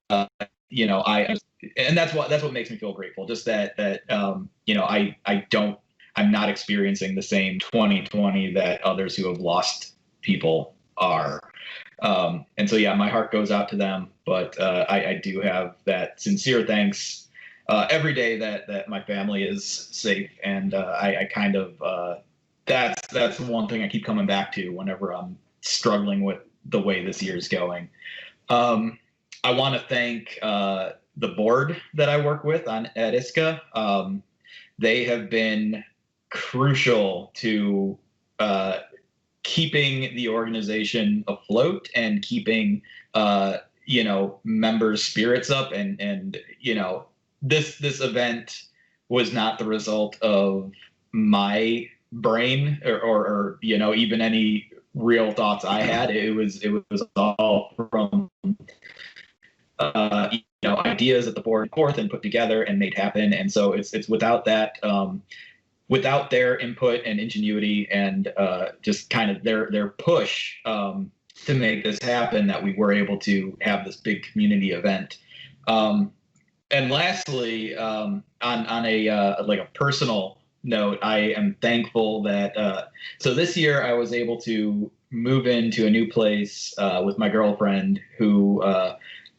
and that's what makes me feel grateful. Just that I'm not experiencing the same 2020 that others who have lost people are. And so, yeah, my heart goes out to them, but I do have that sincere thanks every day that my family is safe. And I kind of, that's one thing I keep coming back to whenever I'm struggling with the way this year is going. I want to thank the board that I work with at ISCA. They have been crucial to keeping the organization afloat and keeping members' spirits up, and this event was not the result of my brain or even any real thoughts I had. It was all from ideas that the board forth and put together and made happen. And so it's without that, without their input and ingenuity and just kind of their push to make this happen, that we were able to have this big community event. And lastly, on a personal note, I am thankful that so this year I was able to move into a new place with my girlfriend, who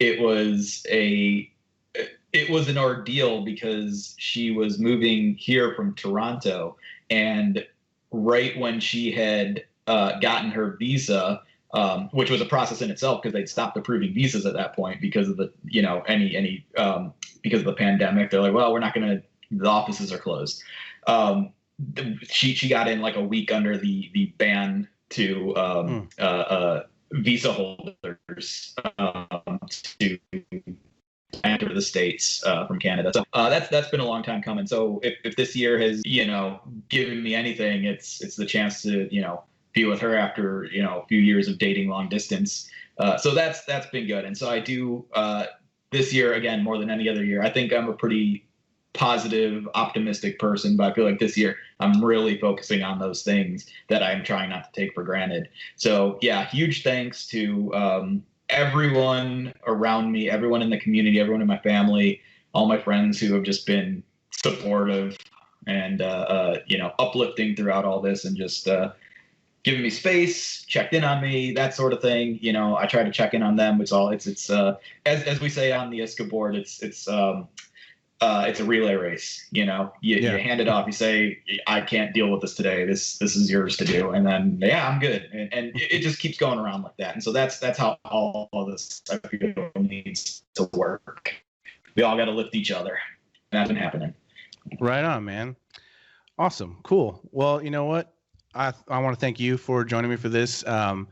it was an ordeal because she was moving here from Toronto, and right when she had gotten her visa, which was a process in itself because they'd stopped approving visas at that point because of the, because of the pandemic. They're like, well, we're not going to, the offices are closed. She got in like a week under the ban to visa holders to enter the States from Canada. So that's been a long time coming. So if this year has, given me anything, it's the chance to, be with her after, a few years of dating long distance. So that's been good. And so I do this year, again, more than any other year, I think I'm a pretty positive, optimistic person, but I feel like this year I'm really focusing on those things that I'm trying not to take for granted. So yeah, huge thanks to everyone around me, everyone in the community, everyone in my family, all my friends who have just been supportive and uplifting throughout all this, and just giving me space, checked in on me, that sort of thing. I try to check in on them. It's as we say on the ISCA board, it's a relay race. You hand it off, you say, I can't deal with this today, this is yours to do, and then I'm good, and it just keeps going around like that. And so that's how all of this, I feel, needs to work. We all got to lift each other, and that's been happening. Right on, man. Awesome. Cool. Well, you know what, I want to thank you for joining me for this. It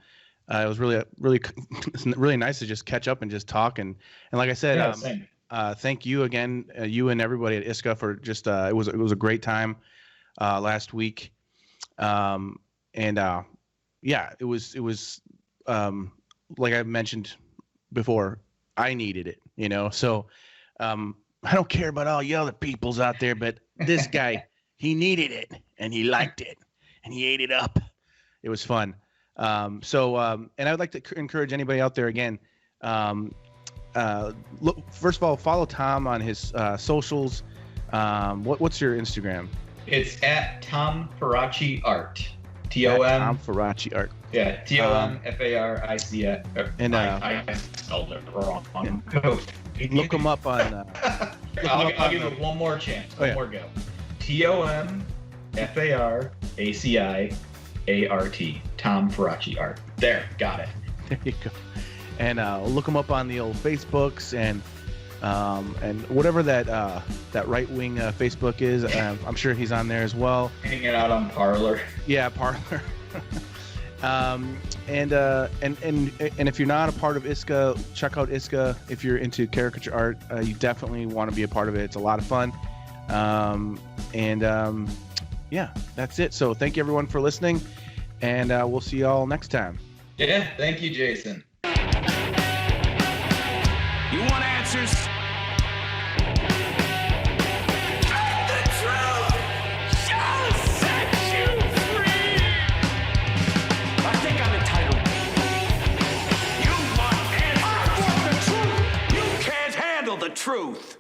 was really really nice to just catch up and just talk, and like I said, same. Thank you again, you and everybody at ISCA, for just it was a great time last week, it was like I mentioned before, I needed it, so I don't care about all you other peoples out there, but this guy, he needed it, and he liked it, and he ate it up. It was fun. And I'd like to encourage anybody out there again. Look, first of all, follow Tom on his socials. What's your Instagram? It's at tomfaraci art. Tomfaraci art. Yeah, TOMFARICI. And I spelled it wrong. Look him up on. I'll give it one more chance. One more go. TOMFARACIART. Tom Faraci art. There, got it. There you go. And look him up on the old Facebooks and whatever that right wing Facebook is. I'm sure he's on there as well. Hanging out on Parler. Yeah, Parler. And if you're not a part of ISCA, check out ISCA. If you're into caricature art, you definitely want to be a part of it. It's a lot of fun. Yeah, that's it. So thank you everyone for listening, and we'll see you all next time. Yeah, thank you, Jason. You want answers? The truth shall set you free. I think I'm entitled. You want answers? I want the truth. You can't handle the truth.